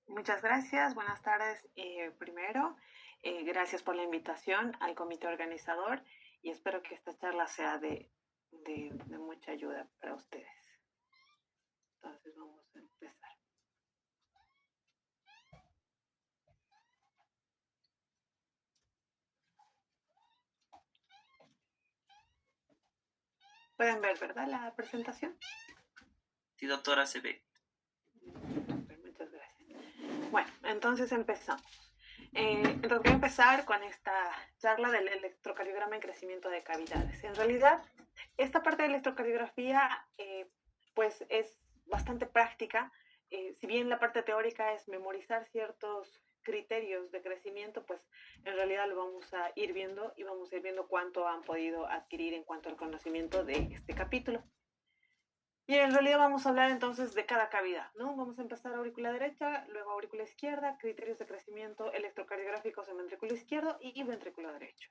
Muchas gracias, buenas tardes. Primero, gracias por la invitación al comité organizador y espero que esta charla sea de mucha ayuda para ustedes. Entonces vamos a empezar. Pueden ver, ¿verdad? La presentación. Sí, doctora, se ve. Muchas gracias. Bueno, entonces empezamos. Entonces voy a empezar con esta charla del electrocardiograma en crecimiento de cavidades. En realidad, esta parte de electrocardiografía pues es bastante práctica. Si bien la parte teórica es memorizar ciertos criterios de crecimiento, pues en realidad lo vamos a ir viendo y vamos a ir viendo cuánto han podido adquirir en cuanto al conocimiento de este capítulo. Y en realidad vamos a hablar entonces de cada cavidad, ¿no? Vamos a empezar aurícula derecha, luego aurícula izquierda, criterios de crecimiento electrocardiográficos en ventrículo izquierdo y ventrículo derecho.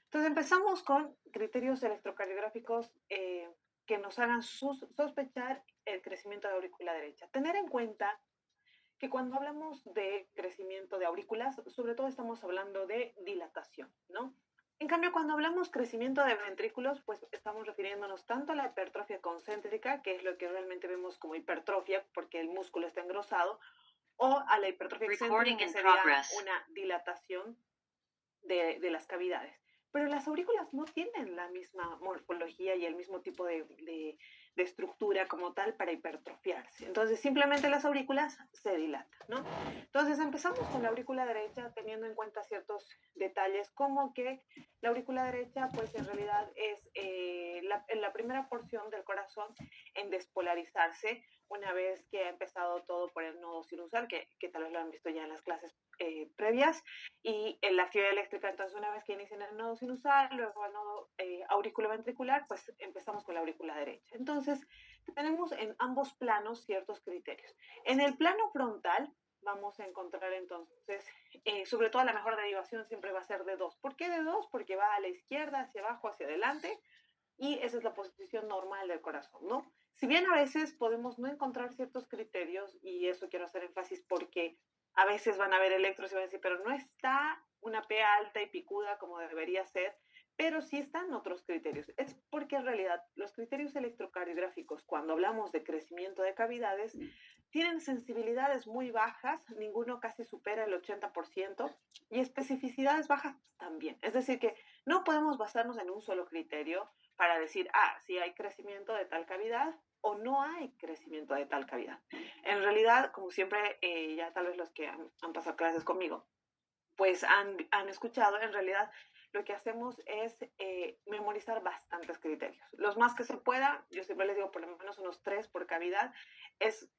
Entonces empezamos con criterios electrocardiográficos que nos hagan sospechar el crecimiento de aurícula derecha. Tener en cuenta que cuando hablamos de crecimiento de aurículas, sobre todo estamos hablando de dilatación, ¿no? En cambio, cuando hablamos crecimiento de ventrículos, pues estamos refiriéndonos tanto a la hipertrofia concéntrica, que es lo que realmente vemos como hipertrofia, porque el músculo está engrosado, o a la hipertrofia excéntrica, que sería una dilatación de las cavidades. Pero las aurículas no tienen la misma morfología y el mismo tipo de estructura como tal para hipertrofiarse. Entonces, simplemente las aurículas se dilatan, ¿no? Entonces, empezamos con la aurícula derecha teniendo en cuenta ciertos detalles, como que la aurícula derecha, pues en realidad es la primera porción del corazón en despolarizarse una vez que ha empezado todo por el nodo sinusal, que tal vez lo han visto ya en las clases previas, y en la fibra eléctrica. Entonces, una vez que inician el nodo sinusal, luego el nodo auriculoventricular, pues empezamos con la aurícula derecha. Entonces, tenemos en ambos planos ciertos criterios. En el plano frontal, vamos a encontrar entonces, sobre todo la mejor derivación siempre va a ser de 2. ¿Por qué de 2? Porque va a la izquierda, hacia abajo, hacia adelante, y esa es la posición normal del corazón, ¿no? Si bien a veces podemos no encontrar ciertos criterios, y eso quiero hacer énfasis porque a veces van a haber electros y van a decir, pero no está una P alta y picuda como debería ser, pero sí están otros criterios. Es porque en realidad los criterios electrocardiográficos, cuando hablamos de crecimiento de cavidades, tienen sensibilidades muy bajas, ninguno casi supera el 80%, y especificidades bajas también. Es decir, que no podemos basarnos en un solo criterio para decir, si hay crecimiento de tal cavidad o no hay crecimiento de tal cavidad. En realidad, como siempre, ya tal vez los que han pasado clases conmigo, pues han escuchado, en realidad lo que hacemos es memorizar bastantes criterios. Los más que se pueda, yo siempre les digo por lo menos unos 3 por cavidad, es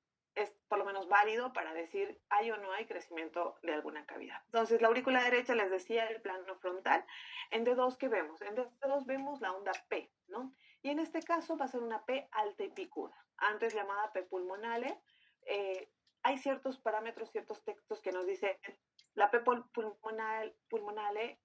por lo menos válido para decir hay o no hay crecimiento de alguna cavidad. Entonces, la aurícula derecha, les decía, el plano frontal. En D2, ¿qué vemos? En D2 vemos la onda P, ¿no? Y en este caso va a ser una P alta y picuda, antes llamada P pulmonale. Hay ciertos parámetros, ciertos textos que nos dicen la P pulmonale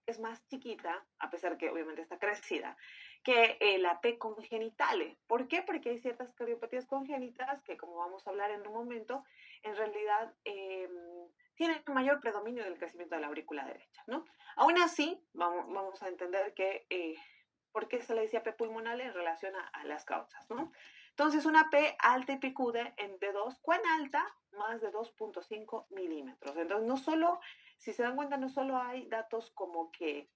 es más chiquita, a pesar que obviamente está crecida, que la P congenitale. ¿Por qué? Porque hay ciertas cardiopatías congénitas que, como vamos a hablar en un momento, en realidad tienen mayor predominio del crecimiento de la aurícula derecha, ¿no? Aún así, vamos a entender que por qué se le decía P pulmonale en relación a las causas, ¿no? Entonces, una P alta y picuda en D2, ¿cuán alta? Más de 2.5 milímetros. Entonces, no solo, si se dan cuenta, no solo hay datos como que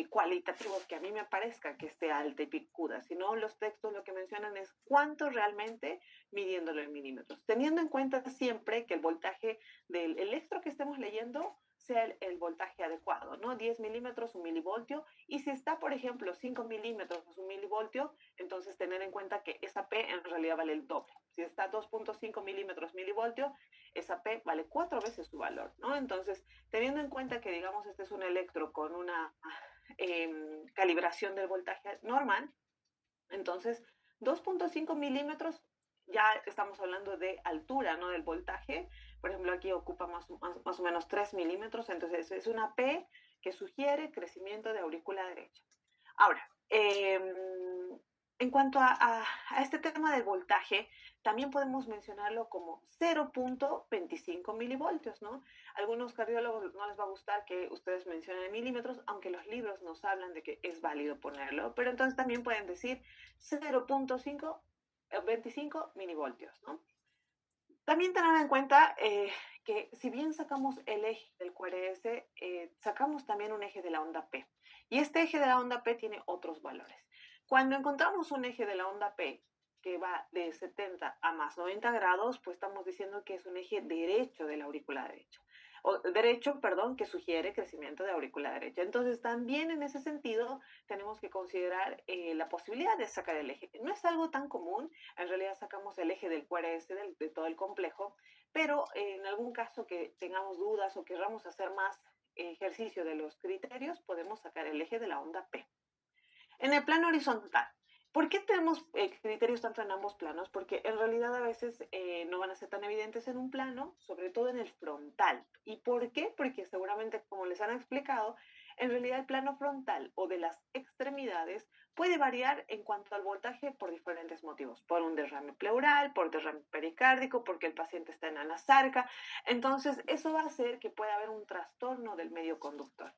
cualitativos que a mí me parezca que esté alta y picuda, sino los textos lo que mencionan es cuánto realmente midiéndolo en milímetros, teniendo en cuenta siempre que el voltaje del electro que estemos leyendo sea el voltaje adecuado, ¿no? 10 milímetros, un milivoltio, y si está, por ejemplo, 5 milímetros, un milivoltio, entonces tener en cuenta que esa P en realidad vale el doble. Si está 2.5 milímetros milivoltio, esa P vale 4 veces su valor, ¿no? Entonces, teniendo en cuenta que, digamos, este es un electro con una calibración del voltaje normal, entonces 2.5 milímetros ya estamos hablando de altura, ¿no? Del voltaje. Por ejemplo, aquí ocupa más o menos 3 milímetros, entonces es una P que sugiere crecimiento de aurícula derecha. Ahora, En cuanto a este tema del voltaje, también podemos mencionarlo como 0.25 milivoltios, ¿no? Algunos cardiólogos no les va a gustar que ustedes mencionen milímetros, aunque los libros nos hablan de que es válido ponerlo, pero entonces también pueden decir 0.25 milivoltios, ¿no? También tener en cuenta que si bien sacamos el eje del QRS, sacamos también un eje de la onda P. Y este eje de la onda P tiene otros valores. Cuando encontramos un eje de la onda P que va de 70 a más 90 grados, pues estamos diciendo que es un eje derecho del auricular derecho. O derecho, perdón, que sugiere crecimiento de aurícula derecha. Entonces, también en ese sentido, tenemos que considerar la posibilidad de sacar el eje. No es algo tan común, en realidad sacamos el eje del QRS de todo el complejo, pero en algún caso que tengamos dudas o queramos hacer más ejercicio de los criterios, podemos sacar el eje de la onda P. En el plano horizontal, ¿por qué tenemos criterios tanto en ambos planos? Porque en realidad a veces no van a ser tan evidentes en un plano, sobre todo en el frontal. ¿Y por qué? Porque seguramente, como les han explicado, en realidad el plano frontal o de las extremidades puede variar en cuanto al voltaje por diferentes motivos. Por un derrame pleural, por derrame pericárdico, porque el paciente está en anasarca. Entonces, eso va a hacer que pueda haber un trastorno del medio conductor.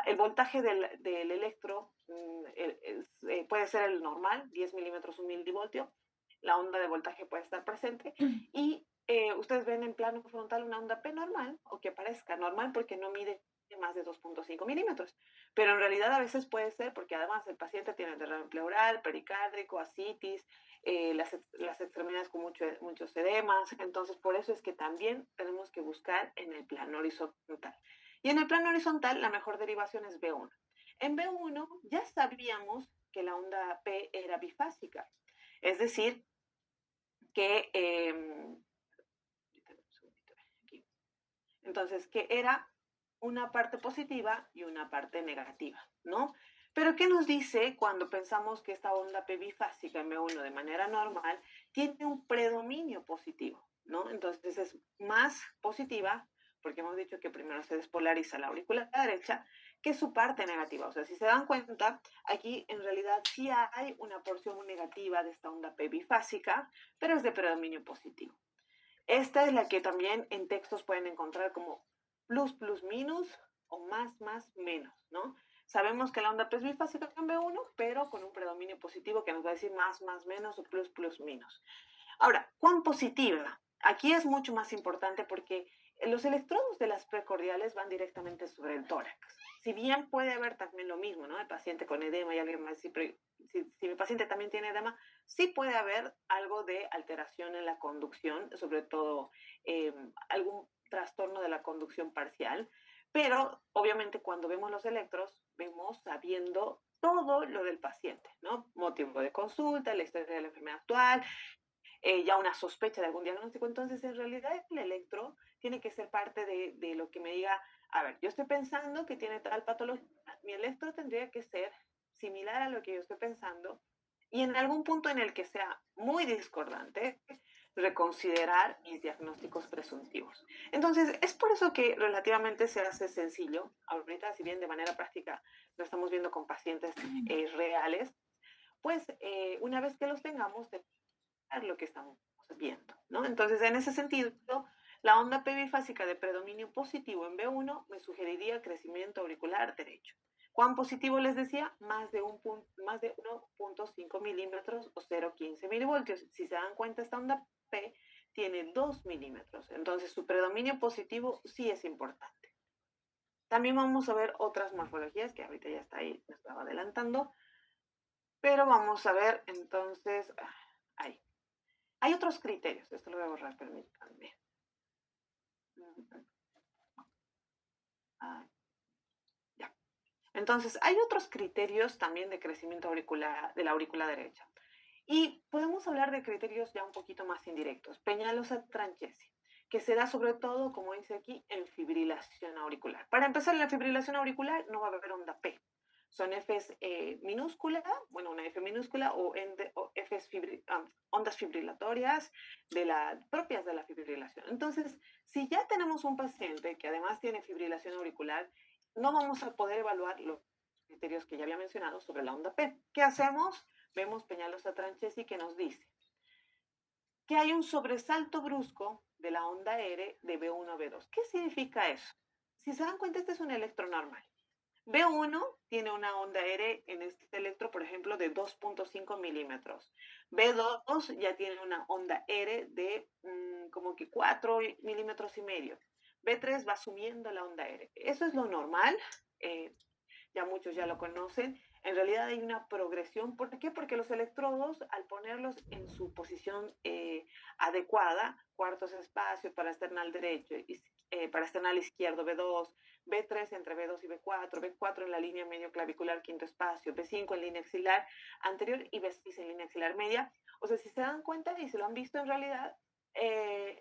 El voltaje del electro puede ser el normal, 10 milímetros, 1 milivoltio. La onda de voltaje puede estar presente. Y ustedes ven en plano frontal una onda P normal, o que parezca normal porque no mide más de 2.5 milímetros. Pero en realidad a veces puede ser porque además el paciente tiene derrame pleural, pericárdico, ascitis, las extremidades con muchos edemas. Entonces, por eso es que también tenemos que buscar en el plano horizontal. Y en el plano horizontal, la mejor derivación es B1. En B1 ya sabíamos que la onda P era bifásica, es decir, que entonces que era una parte positiva y una parte negativa, ¿no? Pero ¿qué nos dice cuando pensamos que esta onda P bifásica en B1 de manera normal tiene un predominio positivo, ¿no? Entonces es más positiva, porque hemos dicho que primero se despolariza la aurícula derecha, que su parte negativa. O sea, si se dan cuenta, aquí en realidad sí hay una porción negativa de esta onda P bifásica, pero es de predominio positivo. Esta es la que también en textos pueden encontrar como plus, plus, minus o más, más, menos, ¿no? Sabemos que la onda P es bifásica en B1, pero con un predominio positivo que nos va a decir más, más, menos o plus, plus, minus. Ahora, ¿cuán positiva? Aquí es mucho más importante porque los electrodos de las precordiales van directamente sobre el tórax. Si bien puede haber también lo mismo, ¿no? El paciente con edema y alguien más, si mi paciente también tiene edema, sí puede haber algo de alteración en la conducción, sobre todo algún trastorno de la conducción parcial, pero obviamente cuando vemos los electros, vemos sabiendo todo lo del paciente, ¿no? Motivo de consulta, la historia de la enfermedad actual, ya una sospecha de algún diagnóstico. Entonces, en realidad, el electro tiene que ser parte de lo que me diga, a ver, yo estoy pensando que tiene tal patología, mi electro tendría que ser similar a lo que yo estoy pensando y en algún punto en el que sea muy discordante, reconsiderar mis diagnósticos presuntivos. Entonces, es por eso que relativamente se hace sencillo. Ahorita, si bien de manera práctica lo estamos viendo con pacientes reales, pues una vez que los tengamos, lo que estamos viendo, ¿no? Entonces, en ese sentido, la onda P bifásica de predominio positivo en B1 me sugeriría crecimiento auricular derecho. ¿Cuán positivo les decía? Más de 1.5 milímetros o 0.15 milivoltios. Si se dan cuenta, esta onda P tiene 2 milímetros. Entonces, su predominio positivo sí es importante. También vamos a ver otras morfologías, que ahorita ya está ahí, me estaba adelantando. Pero vamos a ver entonces, ahí. Hay otros criterios, esto lo voy a borrar, permítanme. Ah, ya. Entonces, hay otros criterios también de crecimiento auricular, de la aurícula derecha. Y podemos hablar de criterios ya un poquito más indirectos. Peñalosa Tranchesi, que se da sobre todo, como dice aquí, en fibrilación auricular. Para empezar, en la fibrilación auricular no va a haber onda P. Son Fs minúscula, bueno, una F minúscula o Fs ondas fibrilatorias propias de la fibrilación. Entonces, si ya tenemos un paciente que además tiene fibrilación auricular, no vamos a poder evaluar los criterios que ya había mencionado sobre la onda P. ¿Qué hacemos? vemos Peñalosa-Tranchesi que nos dice que hay un sobresalto brusco de la onda R de B1 a B2. ¿Qué significa eso? Si se dan cuenta, este es un electro normal. B1 tiene una onda R en este electro, por ejemplo, de 2.5 milímetros. B2 ya tiene una onda R de como que 4 milímetros y medio. B3 va subiendo la onda R. Eso es lo normal. Ya muchos ya lo conocen. En realidad hay una progresión. ¿Por qué? Porque los electrodos, al ponerlos en su posición adecuada, cuartos espacio para external derecho, para external izquierdo B2, B3 entre B2 y B4, B4 en la línea medio clavicular quinto espacio, B5 en línea axilar anterior y B6 en línea axilar media. O sea, si se dan cuenta y se lo han visto en realidad,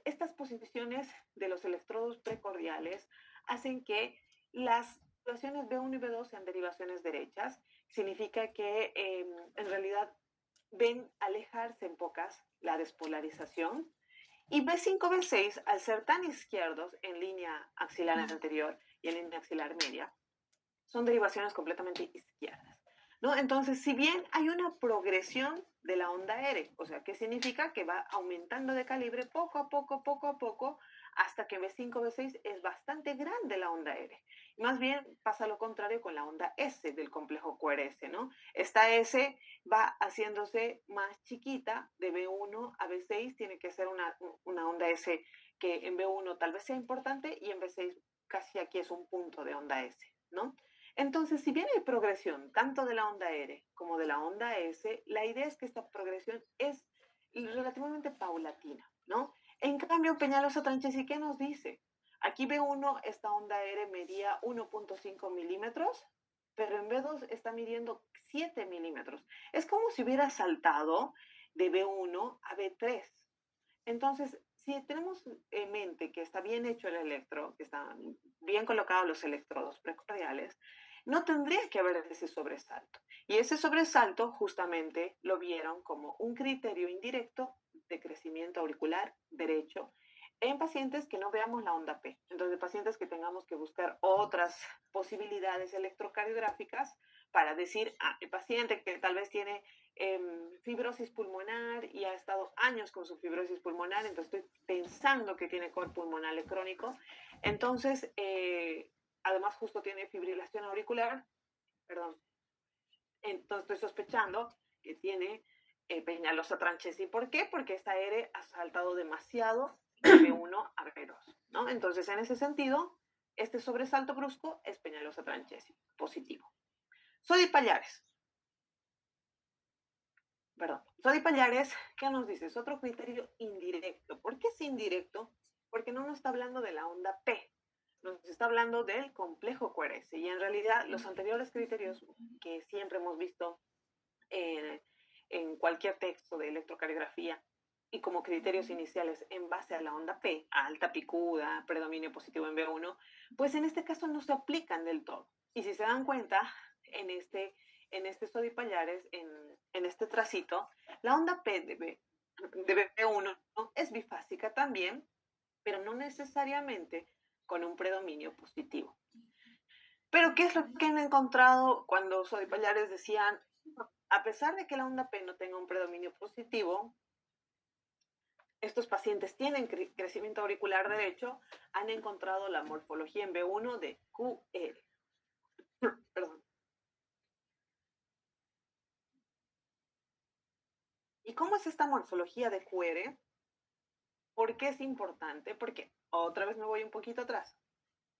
estas posiciones de los electrodos precordiales hacen que las derivaciones B1 y B2 sean derivaciones derechas. Significa que en realidad ven alejarse en pocas la despolarización. Y B5, B6, al ser tan izquierdos en línea axilar anterior y en línea axilar media, son derivaciones completamente izquierdas, ¿no? Entonces, si bien hay una progresión de la onda R, o sea, ¿qué significa? Que va aumentando de calibre poco a poco, hasta que B5, B6 es bastante grande la onda R. Más bien pasa lo contrario con la onda S del complejo QRS, ¿no? Esta S va haciéndose más chiquita de B1 a B6, tiene que ser una onda S que en B1 tal vez sea importante y en B6 casi aquí es un punto de onda S, ¿no? Entonces, si bien hay progresión tanto de la onda R como de la onda S, la idea es que esta progresión es relativamente paulatina, ¿no? En cambio, Peñalosa-Tranchesi, ¿qué nos dice? Aquí B1, esta onda R medía 1.5 milímetros, pero en B2 está midiendo 7 milímetros. Es como si hubiera saltado de B1 a B3. Entonces, si tenemos en mente que está bien hecho el electro, que están bien colocados los electrodos precordiales, no tendría que haber ese sobresalto. Y ese sobresalto justamente lo vieron como un criterio indirecto de crecimiento auricular derecho en pacientes que no veamos la onda P. Entonces, pacientes que tengamos que buscar otras posibilidades electrocardiográficas para decir, el paciente que tal vez tiene fibrosis pulmonar y ha estado años con su fibrosis pulmonar, entonces estoy pensando que tiene cor pulmonar crónico. Entonces, además justo tiene fibrilación auricular, perdón, entonces estoy sospechando que tiene Peñalosa-Tranchesi. ¿Por qué? Porque esta R ha saltado demasiado de B1 a B2, ¿no? Entonces, en ese sentido, este sobresalto brusco es Peñalosa-Tranchesi, positivo. Sodi Pallares. Perdón. Sodi Pallares, ¿qué nos dice? Es otro criterio indirecto. ¿Por qué es indirecto? Porque no nos está hablando de la onda P, nos está hablando del complejo QRS. Y en realidad los anteriores criterios que siempre hemos visto en cualquier texto de electrocardiografía y como criterios iniciales en base a la onda P, alta picuda, predominio positivo en B1, pues en este caso no se aplican del todo. Y si se dan cuenta, en este Sodi Pallares, en este tracito, la onda P de B1 ¿no? es bifásica también, pero no necesariamente con un predominio positivo. Pero ¿qué es lo que han encontrado cuando Sodi Pallares decían, a pesar de que la onda P no tenga un predominio positivo, estos pacientes tienen crecimiento auricular derecho, han encontrado la morfología en B1 de QR. Perdón. ¿Y cómo es esta morfología de QR? ¿Por qué es importante? Porque otra vez me voy un poquito atrás.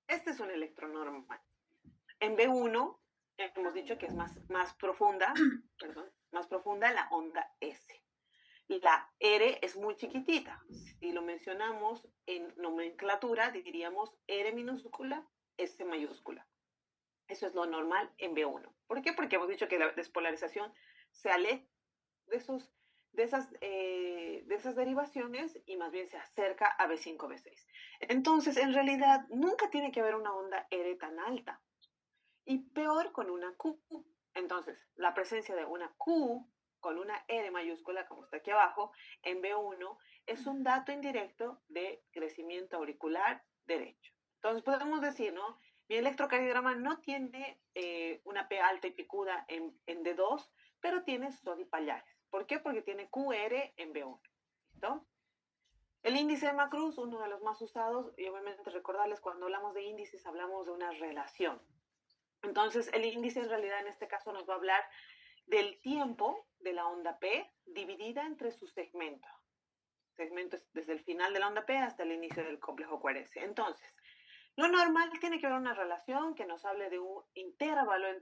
Este es un electronormal. En B1 hemos dicho que es más profunda, más profunda la onda S. La R es muy chiquitita. Si lo mencionamos en nomenclatura, diríamos R minúscula, S mayúscula. Eso es lo normal en B1. ¿Por qué? Porque hemos dicho que la despolarización se aleja de esas derivaciones y más bien se acerca a B5, B6. Entonces, en realidad, nunca tiene que haber una onda R tan alta. Y peor con una Q. Entonces, la presencia de una Q con una R mayúscula, como está aquí abajo, en B1, es un dato indirecto de crecimiento auricular derecho. Entonces, podemos decir, ¿no? Mi electrocardiograma no tiene una P alta y picuda en D2, pero tiene sodipallares. ¿Por qué? Porque tiene QR en B1. ¿Listo? El índice de Macruz, uno de los más usados, y obviamente recordarles, cuando hablamos de índices hablamos de una relación. Entonces, el índice en realidad en este caso nos va a hablar del tiempo de la onda P dividida entre sus segmentos. Segmentos desde el final de la onda P hasta el inicio del complejo QRS. Entonces, lo normal tiene que haber una relación que nos hable de un intervalo en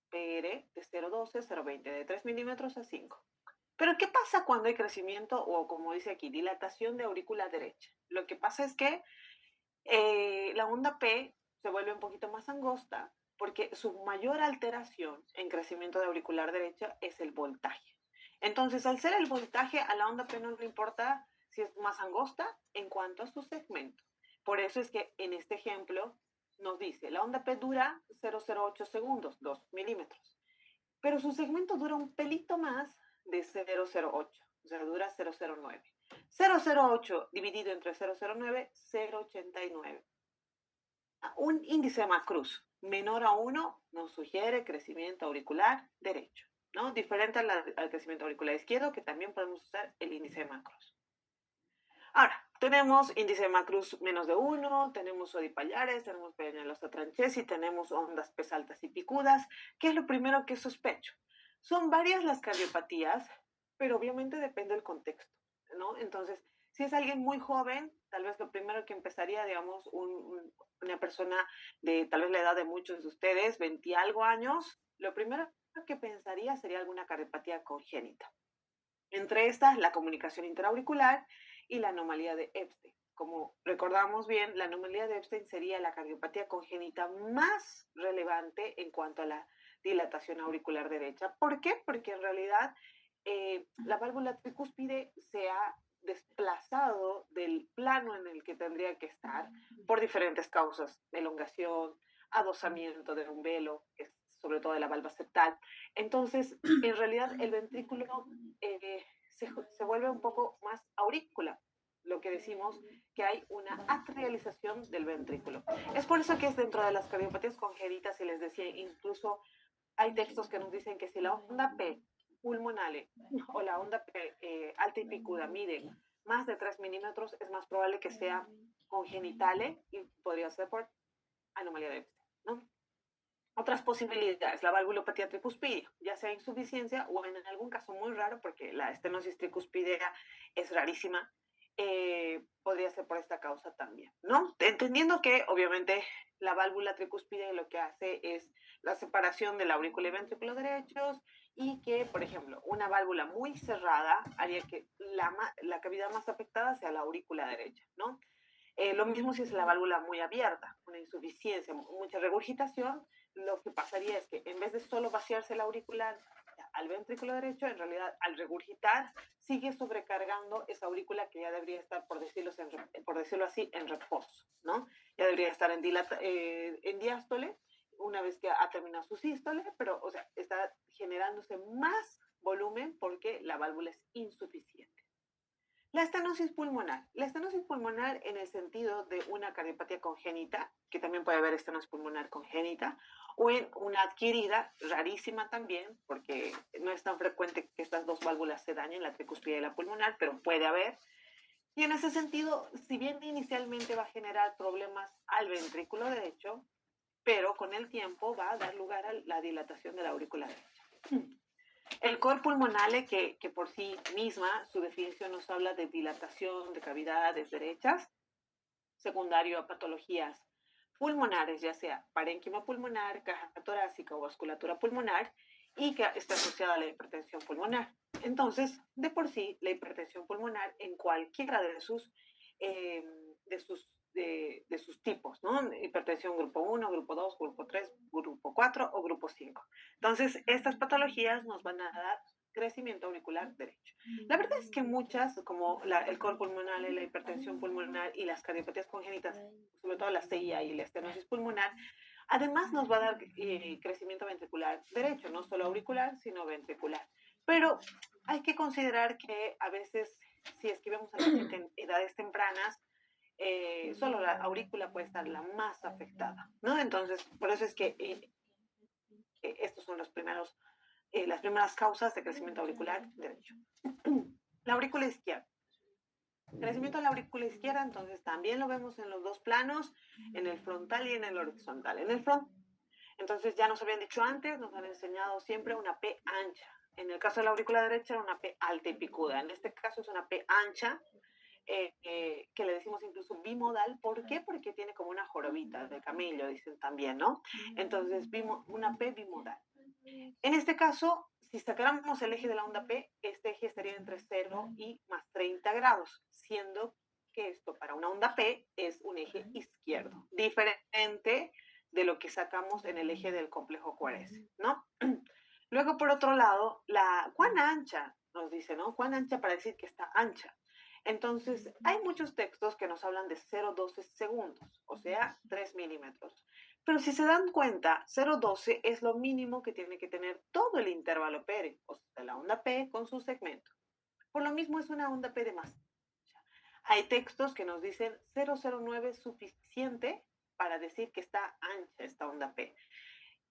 PR de 0,12 a 0,20, de 3 milímetros a 5. Pero ¿qué pasa cuando hay crecimiento o, como dice aquí, dilatación de aurícula derecha? Lo que pasa es que la onda P se vuelve un poquito más angosta porque su mayor alteración en crecimiento de auricular derecha es el voltaje. Entonces, al ser el voltaje, a la onda P no le importa si es más angosta en cuanto a su segmento. Por eso es que en este ejemplo nos dice, la onda P dura 0,08 segundos, 2 milímetros, pero su segmento dura un pelito más de 0,08, o sea, dura 0,09. 0,08 dividido entre 0,09, 0,89. Un índice de Macruz menor a 1 nos sugiere crecimiento auricular derecho, ¿no? Diferente al crecimiento auricular izquierdo, que también podemos usar el índice de Macruz. Ahora, tenemos índice de Macruz menos de 1, tenemos sodipallares, tenemos peñalosa tranchesi, tenemos ondas P altas y picudas. ¿Qué es lo primero que sospecho? Son varias las cardiopatías, pero obviamente depende del contexto, ¿no? Entonces, si es alguien muy joven, tal vez lo primero que empezaría, digamos, una persona de tal vez la edad de muchos de ustedes, 20 y algo años, lo primero que pensaría sería alguna cardiopatía congénita. Entre estas, la comunicación interauricular y la anomalía de Epstein. Como recordamos bien, la anomalía de Epstein sería la cardiopatía congénita más relevante en cuanto a la dilatación auricular derecha. ¿Por qué? Porque en realidad la válvula tricúspide se ha desplazado del plano en el que tendría que estar por diferentes causas, elongación, adosamiento de un velo, que es sobre todo de la valva septal. Entonces, en realidad el ventrículo se vuelve un poco más aurícula, lo que decimos que hay una atrialización del ventrículo. Es por eso que es dentro de las cardiopatías congénitas, y les decía, incluso hay textos que nos dicen que si la onda P pulmonale o la onda P alta y picuda mide más de 3 milímetros, es más probable que sea congenitale y podría ser por anomalía de Epstein, ¿no? Otras posibilidades, la valvulopatía tricuspidea, ya sea insuficiencia o en algún caso muy raro, porque la estenosis tricuspidea es rarísima, podría ser por esta causa también, ¿no? Entendiendo que obviamente la válvula tricuspidea lo que hace es la separación de la aurícula y ventrículo derechos, y que, por ejemplo, una válvula muy cerrada haría que la cavidad más afectada sea la aurícula derecha, ¿no? Lo mismo si es la válvula muy abierta, una insuficiencia, mucha regurgitación, lo que pasaría es que en vez de solo vaciarse el auricular al ventrículo derecho, en realidad al regurgitar sigue sobrecargando esa aurícula que ya debería estar, por decirlo así, en reposo, ¿no? Ya debería estar en diástole una vez que ha terminado su sístole, pero, o sea, está generándose más volumen porque la válvula es insuficiente. La estenosis pulmonar. La estenosis pulmonar en el sentido de una cardiopatía congénita, que también puede haber estenosis pulmonar congénita, o en una adquirida, rarísima también, porque no es tan frecuente que estas dos válvulas se dañen, la tricuspidea y la pulmonar, pero puede haber. Y en ese sentido, si bien inicialmente va a generar problemas al ventrículo derecho, pero con el tiempo va a dar lugar a la dilatación de la aurícula derecha. El cor pulmonale, que por sí misma, su definición nos habla de dilatación de cavidades derechas, secundario a patologías pulmonares, ya sea parénquima pulmonar, caja torácica o vasculatura pulmonar, y que está asociada a la hipertensión pulmonar. Entonces, de por sí, la hipertensión pulmonar en cualquiera de sus tipos, ¿no? Hipertensión grupo 1, grupo 2, grupo 3, grupo 4 o grupo 5. Entonces, estas patologías nos van a dar crecimiento auricular derecho. La verdad es que muchas, como el cor pulmonar, la hipertensión pulmonar y las cardiopatías congénitas, sobre todo la CIA y la estenosis pulmonar, además nos va a dar crecimiento ventricular derecho, no solo auricular, sino ventricular. Pero hay que considerar que a veces, si es que vemos a la gente en edades tempranas, solo la aurícula puede estar la más afectada, ¿no? Entonces, por eso es que estos son los primeros las primeras causas de crecimiento auricular derecho. La aurícula izquierda. Crecimiento de la aurícula izquierda, entonces también lo vemos en los dos planos, en el frontal y en el horizontal. En el frontal, entonces ya nos habían dicho antes, nos han enseñado siempre una P ancha. En el caso de la aurícula derecha era una P alta y picuda. En este caso es una P ancha, que le decimos incluso bimodal. ¿Por qué? Porque tiene como una jorobita de camello, dicen también, ¿no? Entonces, una P bimodal. En este caso, si sacáramos el eje de la onda P, este eje estaría entre 0 y más 30 grados, siendo que esto para una onda P es un eje izquierdo, diferente de lo que sacamos en el eje del complejo QRS, ¿no? Luego, por otro lado, ¿cuán ancha? Nos dice, ¿no? ¿Cuán ancha para decir que está ancha? Entonces, hay muchos textos que nos hablan de 0,12 segundos, o sea, 3 milímetros. Pero si se dan cuenta, 0,12 es lo mínimo que tiene que tener todo el intervalo Pérez, o sea, la onda P con su segmento. Por lo mismo es una onda P de más. Hay textos que nos dicen 0,09 es suficiente para decir que está ancha esta onda P.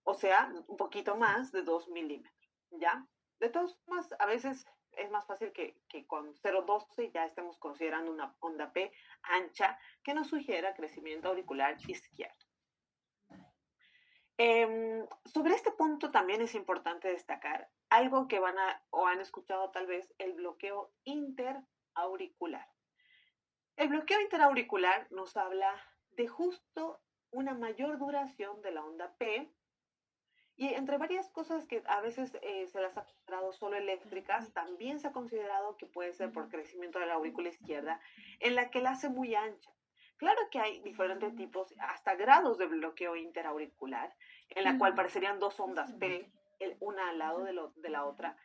O sea, un poquito más de 2 milímetros, ¿ya? De todos modos, a veces es más fácil que con 0,12 ya estemos considerando una onda P ancha que nos sugiera crecimiento auricular izquierdo. Sobre este punto también es importante destacar algo que han escuchado tal vez, el bloqueo interauricular. El bloqueo interauricular nos habla de justo una mayor duración de la onda P, y entre varias cosas que a veces se las ha considerado solo eléctricas, también se ha considerado que puede ser por crecimiento de la aurícula izquierda, en la que la hace muy ancha. Claro que hay diferentes tipos, hasta grados de bloqueo interauricular, en la cual parecerían dos ondas P, una al lado de la otra,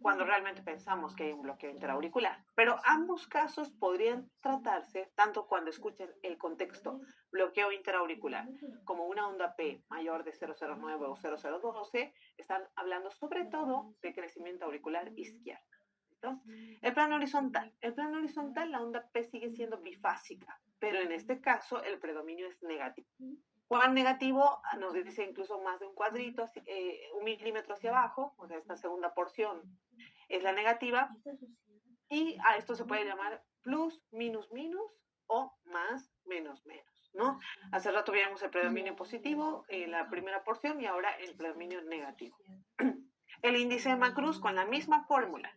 cuando realmente pensamos que hay un bloqueo interauricular. Pero ambos casos podrían tratarse, tanto cuando escuchen el contexto bloqueo interauricular como una onda P mayor de 0,09 o 0,012, están hablando sobre todo de crecimiento auricular izquierdo. ¿Listo? El plano horizontal. El plano horizontal, la onda P sigue siendo bifásica, pero en este caso el predominio es negativo. ¿Cuán negativo? Nos dice incluso más de un cuadrito, 1 milímetro hacia abajo, o sea, esta segunda porción es la negativa, y a esto se puede llamar plus, minus, minus, o más, menos, menos, ¿no? Hace rato vimos el predominio positivo en la primera porción y ahora el predominio negativo. El índice de Macruz con la misma fórmula,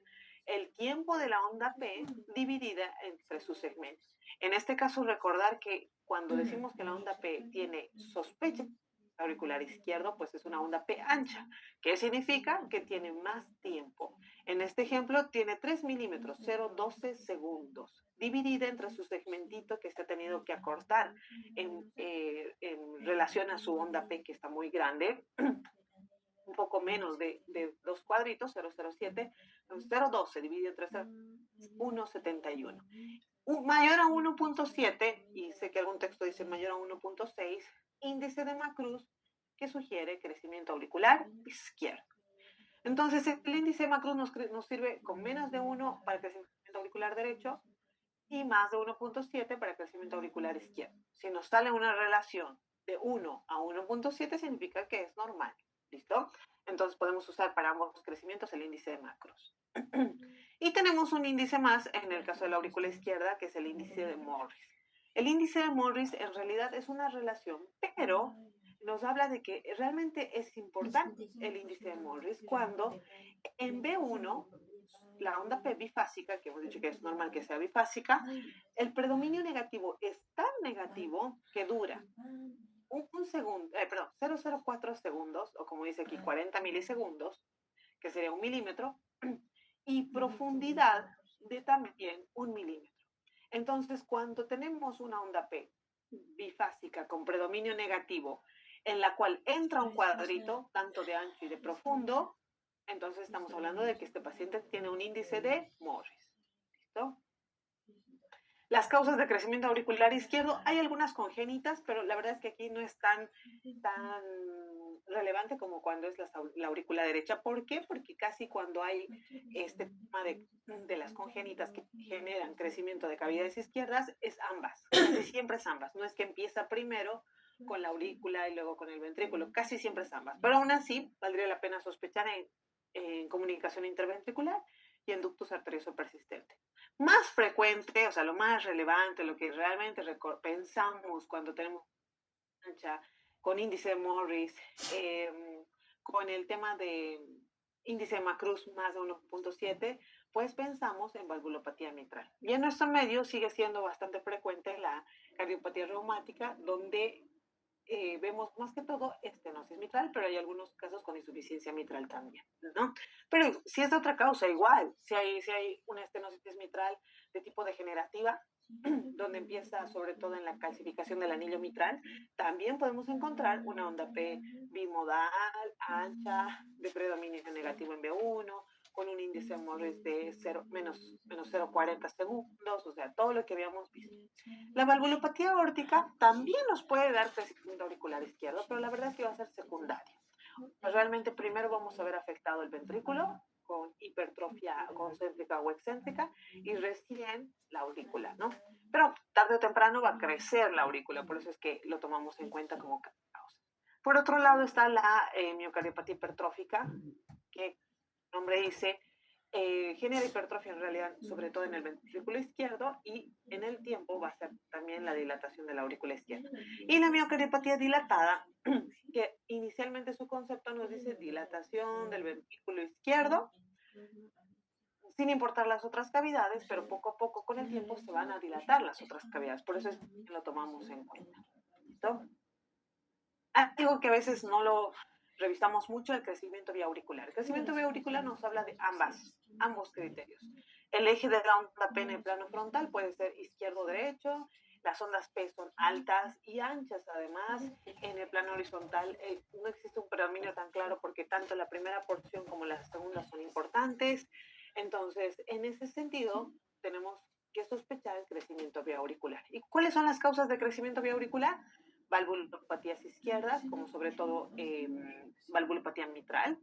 el tiempo de la onda P dividida entre sus segmentos. En este caso, recordar que cuando decimos que la onda P tiene sospecha auricular izquierdo, pues es una onda P ancha. ¿Qué significa? Que tiene más tiempo. En este ejemplo, tiene 3 milímetros, 0,12 segundos, dividida entre su segmentito que se ha tenido que acortar en relación a su onda P, que está muy grande. Un poco menos de 2 cuadritos, 0,07, 0,12 dividido entre 1,71. Mayor a 1,7, y sé que algún texto dice mayor a 1,6, índice de Macruz que sugiere crecimiento auricular izquierdo. Entonces, el índice de Macruz nos sirve con menos de 1 para crecimiento auricular derecho y más de 1,7 para crecimiento auricular izquierdo. Si nos sale una relación de 1 a 1,7, significa que es normal. ¿Listo? Entonces podemos usar para ambos crecimientos el índice de Macruz. Y tenemos un índice más en el caso de la aurícula izquierda, que es el índice de Morris. El índice de Morris en realidad es una relación, pero nos habla de que realmente es importante el índice de Morris cuando en B1, la onda P bifásica, que hemos dicho que es normal que sea bifásica, el predominio negativo es tan negativo que dura un segundo, perdón, 0,04 segundos, o como dice aquí, 40 milisegundos, que sería 1 milímetro, y profundidad de también 1 milímetro. Entonces, cuando tenemos una onda P bifásica con predominio negativo, en la cual entra un cuadrito, tanto de ancho y de profundo, entonces estamos hablando de que este paciente tiene un índice de Morris. ¿Listo? Las causas de crecimiento auricular izquierdo, hay algunas congénitas, pero la verdad es que aquí no es tan relevante como cuando es la aurícula derecha. ¿Por qué? Porque casi cuando hay este tema de las congénitas que generan crecimiento de cavidades izquierdas, es ambas, casi siempre es ambas. No es que empieza primero con la aurícula y luego con el ventrículo. Casi siempre es ambas. Pero aún así, valdría la pena sospechar en comunicación interventricular y en ductus arterioso persistente. Más frecuente, o sea, lo más relevante, lo que realmente pensamos cuando tenemos mancha con índice de Morris, con el tema de índice de Macruz más de 1.7, pues pensamos en valvulopatía mitral. Y en nuestro medio sigue siendo bastante frecuente la cardiopatía reumática, donde vemos más que todo estenosis mitral, pero hay algunos casos con insuficiencia mitral también, ¿no? Pero si es de otra causa, igual, si hay una estenosis mitral de tipo degenerativa, donde empieza sobre todo en la calcificación del anillo mitral, también podemos encontrar una onda P bimodal, ancha, de predominio negativo en B1, con un índice de Morris de menos 0,40 segundos, o sea, todo lo que habíamos visto. La valvulopatía aórtica también nos puede dar crecimiento auricular izquierdo, pero la verdad es que va a ser secundaria. Pues realmente primero vamos a ver afectado el ventrículo con hipertrofia concéntrica o excéntrica y recién la aurícula, ¿no? Pero tarde o temprano va a crecer la aurícula, por eso es que lo tomamos en cuenta como causa. Por otro lado está la miocardiopatía hipertrófica, que el nombre dice genera hipertrofia en realidad, sobre todo en el ventrículo izquierdo, y en el tiempo va a ser también la dilatación de la aurícula izquierda. Y la miocardiopatía dilatada, que inicialmente su concepto nos dice dilatación del ventrículo izquierdo, sin importar las otras cavidades, pero poco a poco con el tiempo se van a dilatar las otras cavidades, por eso es que lo tomamos en cuenta. ¿Listo? Algo que a veces no lo revisamos mucho, el crecimiento vía auricular. El crecimiento vía auricular nos habla de ambos criterios. El eje de la onda P en el plano frontal puede ser izquierdo o derecho, las ondas P son altas y anchas. Además, en el plano horizontal no existe un predominio tan claro porque tanto la primera porción como la segunda son importantes. Entonces, en ese sentido, tenemos que sospechar el crecimiento vía auricular. ¿Y cuáles son las causas de crecimiento vía auricular? Valvulopatías izquierdas, como sobre todo valvulopatía mitral,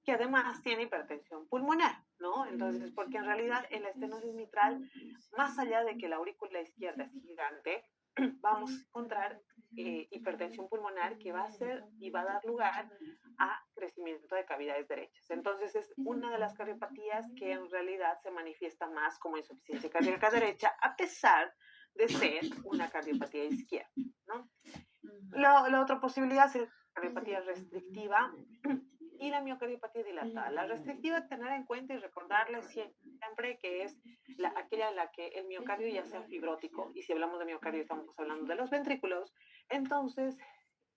que además tiene hipertensión pulmonar, ¿no? Entonces, porque en realidad en la estenosis mitral, más allá de que la aurícula izquierda es gigante, vamos a encontrar hipertensión pulmonar que va a ser y va a dar lugar a crecimiento de cavidades derechas. Entonces es una de las cardiopatías que en realidad se manifiesta más como insuficiencia cardíaca derecha, a pesar de ser una cardiopatía izquierda, ¿no? La otra posibilidad es la cardiopatía restrictiva y la miocardiopatía dilatada. La restrictiva, tener en cuenta y recordarles siempre que es aquella en la que el miocardio ya sea fibrótico, y si hablamos de miocardio estamos hablando de los ventrículos. Entonces,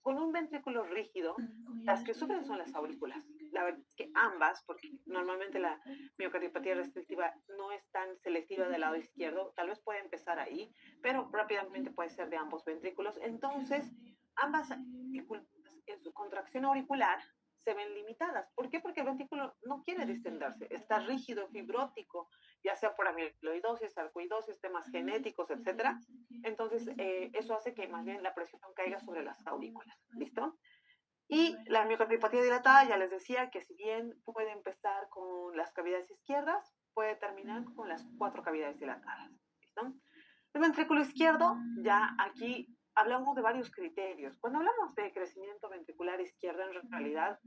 con un ventrículo rígido, las que sufren son las aurículas. La verdad es que ambas, porque normalmente la miocardiopatía restrictiva no es tan selectiva del lado izquierdo, tal vez puede empezar ahí, pero rápidamente puede ser de ambos ventrículos. Entonces, ambas aurículas en su contracción auricular se ven limitadas. ¿Por qué? Porque el ventrículo no quiere distenderse, está rígido, fibrótico, ya sea por amiloidosis, sarcoidosis, temas genéticos, etcétera. Entonces, eso hace que más bien la presión caiga sobre las aurículas. ¿Listo? Y la miocardiopatia dilatada, ya les decía que si bien puede empezar con las cavidades izquierdas, puede terminar con las 4 cavidades dilatadas. ¿Listo? El ventrículo izquierdo, ya aquí hablamos de varios criterios. Cuando hablamos de crecimiento ventricular izquierdo, en realidad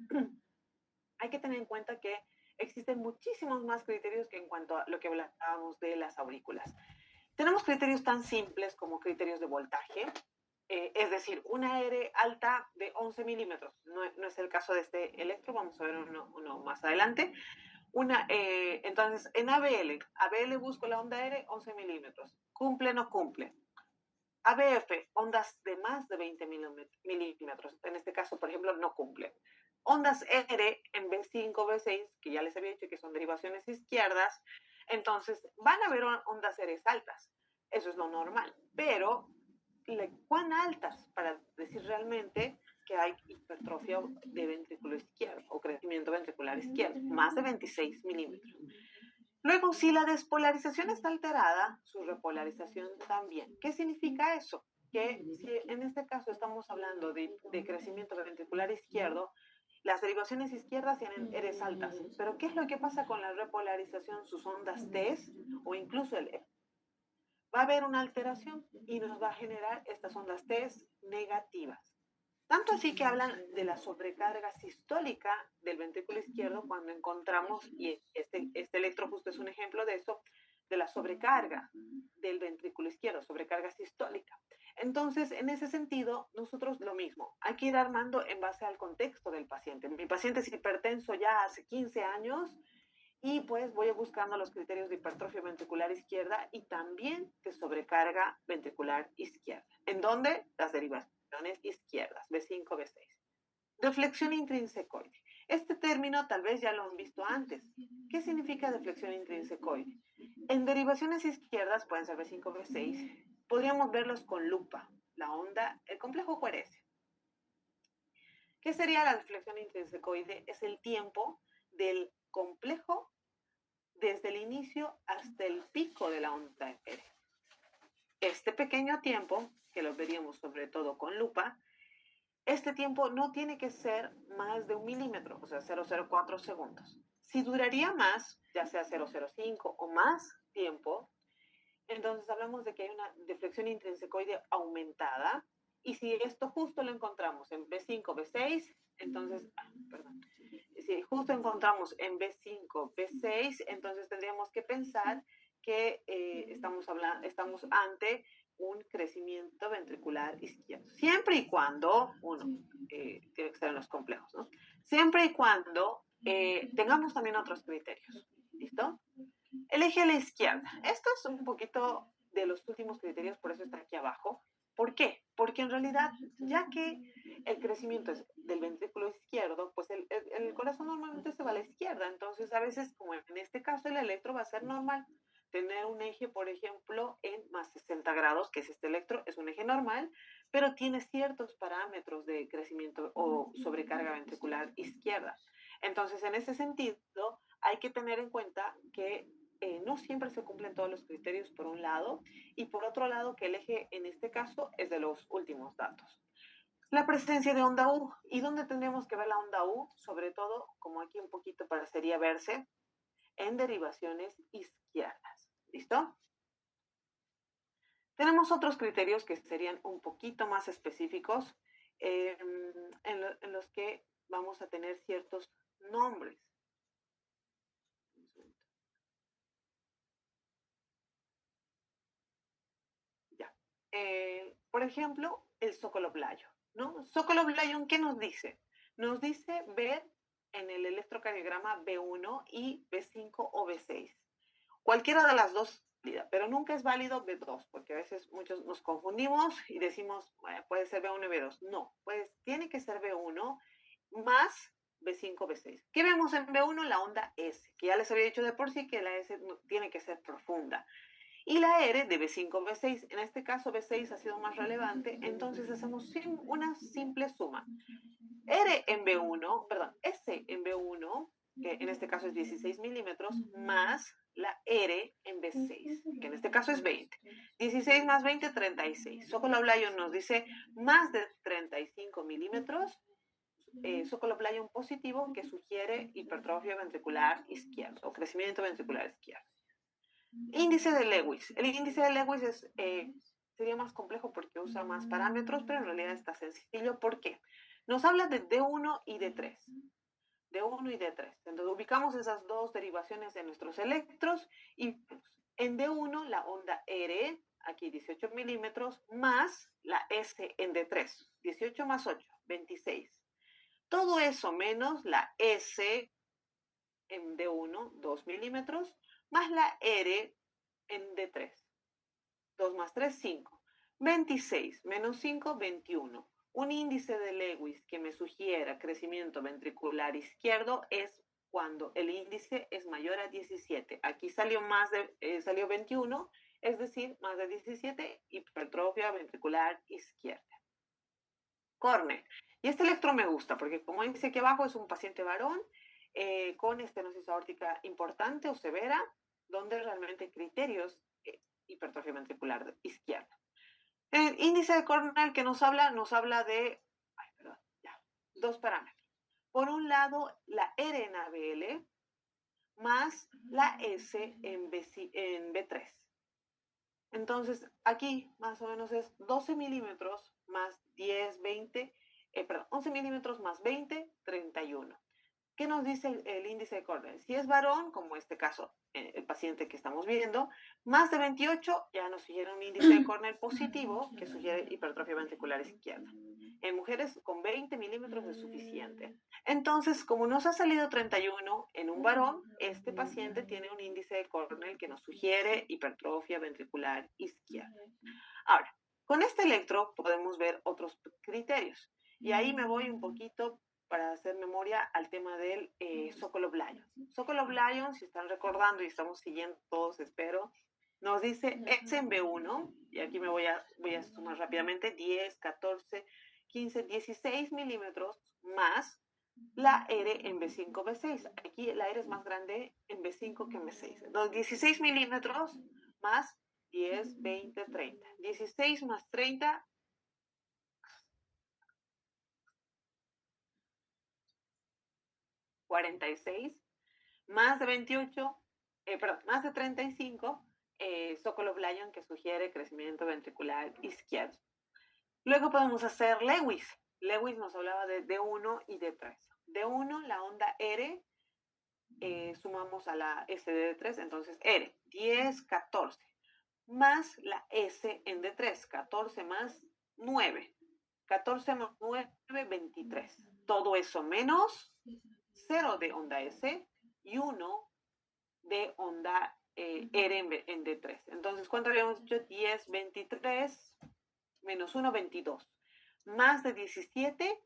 hay que tener en cuenta que existen muchísimos más criterios que en cuanto a lo que hablábamos de las aurículas. Tenemos criterios tan simples como criterios de voltaje, es decir, una R alta de 11 milímetros. No es el caso de este electro, vamos a ver uno más adelante. Entonces, en ABL busco la onda R, 11 milímetros. ¿Cumple o no cumple? ABF, ondas de más de 20 milímetros. En este caso, por ejemplo, no cumple. Ondas R en B5, B6, que ya les había dicho que son derivaciones izquierdas, entonces van a haber ondas R altas. Eso es lo normal. Pero, ¿cuán altas? Para decir realmente que hay hipertrofia de ventrículo izquierdo o crecimiento ventricular izquierdo, más de 26 milímetros. Luego, si la despolarización está alterada, su repolarización también. ¿Qué significa eso? Que si en este caso estamos hablando de crecimiento ventricular izquierdo, las derivaciones izquierdas tienen Rs altas. Pero ¿qué es lo que pasa con la repolarización, sus ondas T o incluso el F? Va a haber una alteración y nos va a generar estas ondas T negativas. Tanto así que hablan de la sobrecarga sistólica del ventrículo izquierdo cuando encontramos, y este electro justo es un ejemplo de eso, de la sobrecarga del ventrículo izquierdo, sobrecarga sistólica. Entonces, en ese sentido, nosotros lo mismo, hay que ir armando en base al contexto del paciente. Mi paciente es hipertenso ya hace 15 años y pues voy buscando los criterios de hipertrofia ventricular izquierda y también de sobrecarga ventricular izquierda. ¿En dónde? Las derivaciones izquierdas, B5, B6. Deflexión intrinsecoide. Este término tal vez ya lo han visto antes. ¿Qué significa deflexión intrinsecoide? En derivaciones izquierdas, pueden ser B5, B6, podríamos verlos con lupa, la onda, el complejo QRS. ¿Qué sería la deflexión intrinsecoide? Es el tiempo del complejo desde el inicio hasta el pico de la onda R. Este pequeño tiempo, que lo veríamos sobre todo con lupa, este tiempo no tiene que ser más de 1 milímetro, o sea, 0,04 segundos. Si duraría más, ya sea 0,05 o más tiempo, entonces hablamos de que hay una deflexión intrinsecoide aumentada, y si esto justo lo encontramos en B5, B6, entonces, si justo encontramos en B5, B6, entonces tendríamos que pensar que estamos ante un crecimiento ventricular izquierdo. Siempre y cuando, tiene que estar en los complejos, ¿no? Siempre y cuando tengamos también otros criterios. ¿Listo? El eje a la izquierda. Esto es un poquito de los últimos criterios, por eso está aquí abajo. ¿Por qué? Porque en realidad, ya que el crecimiento es del ventrículo izquierdo, pues el corazón normalmente se va a la izquierda. Entonces, a veces, como en este caso, el electro va a ser normal. Tener un eje, por ejemplo, en más 60 grados, que es este electro, es un eje normal, pero tiene ciertos parámetros de crecimiento o sobrecarga ventricular izquierda. Entonces, en ese sentido, hay que tener en cuenta que no siempre se cumplen todos los criterios por un lado, y por otro lado que el eje en este caso es de los últimos datos. La presencia de onda U. ¿Y dónde tendríamos que ver la onda U? Sobre todo, como aquí un poquito parecería verse, en derivaciones izquierdas. ¿Listo? Tenemos otros criterios que serían un poquito más específicos, en los que vamos a tener ciertos nombres. Por ejemplo, el Zócalo Blayo, ¿no? Zócalo Blayo, ¿qué nos dice? Nos dice ver en el electrocardiograma B1 y B5 o B6. Cualquiera de las dos, pero nunca es válido B2, porque a veces muchos nos confundimos y decimos, bueno, puede ser B1 y B2. No, pues tiene que ser B1 más B5, B6. ¿Qué vemos en B1? La onda S, que ya les había dicho de por sí que la S tiene que ser profunda. Y la R de B5, B6. En este caso B6 ha sido más relevante, entonces hacemos una simple suma. R en B1, perdón, S en B1, que en este caso es 16 milímetros, más la R en B6, que en este caso es 20. 16 más 20, 36. Zócalo Blayo nos dice más de 35 milímetros. Zócalo Blayo positivo, que sugiere hipertrofia ventricular izquierda o crecimiento ventricular izquierdo. Índice de Lewis. El índice de Lewis sería más complejo porque usa más parámetros, pero en realidad está sencillo. ¿Por qué? Nos habla de D1 y D3. D1 y D3. Entonces ubicamos esas dos derivaciones de nuestros electros y pues, en D1 la onda R, aquí 18 milímetros, más la S en D3. 18 más 8, 26. Todo eso menos la S en D1, 2 milímetros, más la R en D3. 2 más 3, 5. 26 menos 5, 21. Un índice de Lewis que me sugiera crecimiento ventricular izquierdo es cuando el índice es mayor a 17. Aquí salió salió 21, es decir, más de 17, hipertrofia ventricular izquierda. Cornell. Y este electro me gusta porque, como dice aquí abajo, es un paciente varón con estenosis aórtica importante o severa, donde realmente hay criterios hipertrofia ventricular izquierda. El índice de Cornell que nos habla de dos parámetros. Por un lado, la R en ABL más la S en B3. Entonces, aquí más o menos es 12 milímetros más 10, 20 11 milímetros más 20, 31. ¿Qué nos dice el índice de Cornell? Si es varón, como este caso, el paciente que estamos viendo, más de 28 ya nos sugiere un índice de Cornell positivo que sugiere hipertrofia ventricular izquierda. En mujeres con 20 milímetros es suficiente. Entonces, como nos ha salido 31 en un varón, este paciente tiene un índice de Cornell que nos sugiere hipertrofia ventricular izquierda. Ahora, con este electro podemos ver otros criterios. Y ahí me voy un poquito para hacer memoria al tema del Sokolov-Lyon. Sokolov-Lyon, si están recordando y estamos siguiendo todos, espero, nos dice X en B1, y aquí me voy a sumar rápidamente, 10, 14, 15, 16 milímetros más la R en B5, B6. Aquí la R es más grande en B5 que en B6. Entonces, 16 milímetros más 10, 20, 30. 16 más 30, 46. Más de 28, más de 35, Sokolov-Lyon que sugiere crecimiento ventricular izquierdo. Luego podemos hacer Lewis. Lewis nos hablaba de D1 y D3. D1, la onda R, sumamos a la S de D3, entonces R, 10, 14, más la S en D3, 14 más 9, 14 más 9, 23. Todo eso menos 0 de onda S y 1 de onda R en D3. Entonces, ¿cuánto habíamos dicho? 10, 23, menos 1, 22. Más de 17,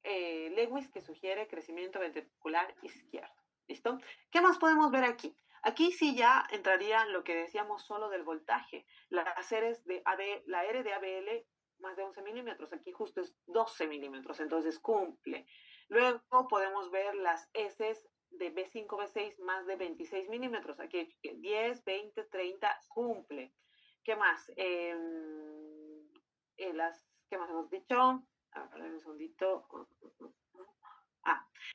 Lewis que sugiere crecimiento ventricular izquierdo. ¿Listo? ¿Qué más podemos ver aquí? Aquí sí ya entraría lo que decíamos solo del voltaje. Las R's de AB, la R de ABL más de 11 milímetros. Aquí justo es 12 milímetros, entonces cumple. Luego podemos ver las S de B5, B6 más de 26 milímetros. Aquí 10, 20, 30, cumple. ¿Qué más? ¿Qué más hemos dicho? A ver, un segundito.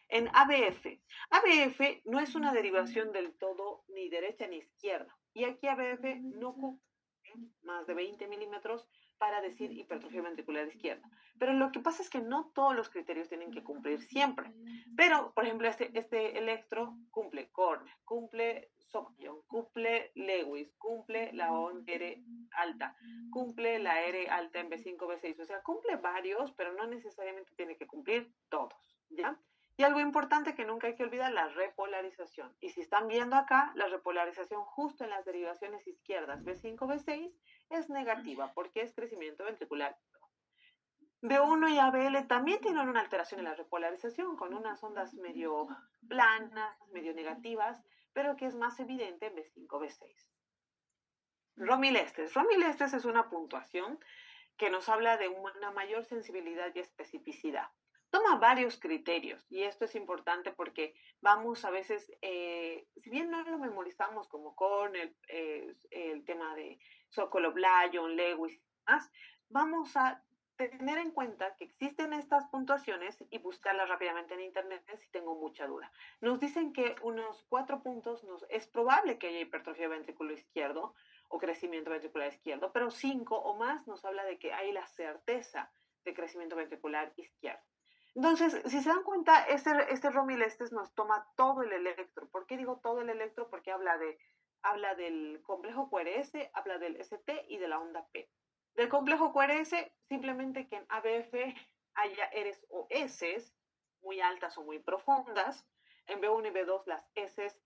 En ABF. ABF no es una derivación del todo ni derecha ni izquierda. Y aquí ABF no cumple más de 20 milímetros para decir hipertrofia ventricular izquierda. Pero lo que pasa es que no todos los criterios tienen que cumplir siempre. Pero, por ejemplo, este electro cumple Cornell, cumple Sokolov, cumple Lewis, cumple la R alta, cumple la R alta en B5, B6. O sea, cumple varios, pero no necesariamente tiene que cumplir todos. ¿Ya? Y algo importante que nunca hay que olvidar, la repolarización. Y si están viendo acá, la repolarización justo en las derivaciones izquierdas B5, B6 es negativa porque es crecimiento ventricular. B1 y ABL también tienen una alteración en la repolarización con unas ondas medio planas, medio negativas, pero que es más evidente en B5, B6. Romilestes. Romilestes es una puntuación que nos habla de una mayor sensibilidad y especificidad. Toma varios criterios y esto es importante porque vamos a veces, si bien no lo memorizamos como con el tema de Sokolov-Lyon, Lewis y demás, vamos a tener en cuenta que existen estas puntuaciones y buscarlas rápidamente en internet si tengo mucha duda. Nos dicen que unos 4 puntos es probable que haya hipertrofia ventrículo izquierdo o crecimiento ventricular izquierdo, pero 5 o más nos habla de que hay la certeza de crecimiento ventricular izquierdo. Entonces, si se dan cuenta, este Romilestes nos toma todo el electro. ¿Por qué digo todo el electro? Porque habla del complejo QRS, habla del ST y de la onda P. Del complejo QRS, simplemente que en ABF haya Rs o S muy altas o muy profundas. En B1 y B2 las S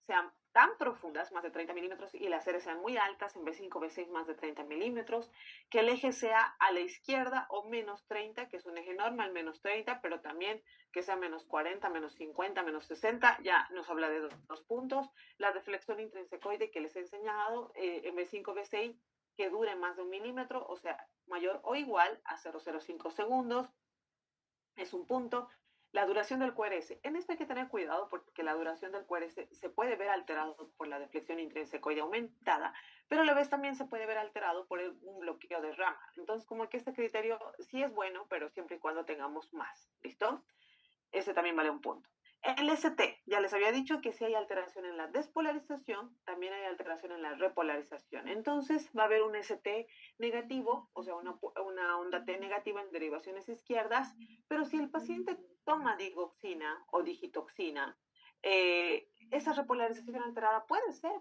sean tan profundas, más de 30 milímetros, y las Rs sean muy altas, en B5, B6 más de 30 milímetros, que el eje sea a la izquierda o menos 30, que es un eje normal, menos 30, pero también que sea menos 40, menos 50, menos 60, ya nos habla de dos puntos. La deflexión intrinsecoide que les he enseñado en B5, B6, que dure más de 1 milímetro, o sea, mayor o igual a 0,05 segundos, es un punto. La duración del QRS. En esto hay que tener cuidado porque la duración del QRS se puede ver alterado por la deflexión intrinsecoide aumentada, pero a la vez también se puede ver alterado por un bloqueo de rama. Entonces, como que este criterio sí es bueno, pero siempre y cuando tengamos más. ¿Listo? Ese también vale un punto. El ST, ya les había dicho que si hay alteración en la despolarización, también hay alteración en la repolarización. Entonces va a haber un ST negativo, o sea, una onda T negativa en derivaciones izquierdas, pero si el paciente toma digoxina o digitoxina, esa repolarización alterada puede ser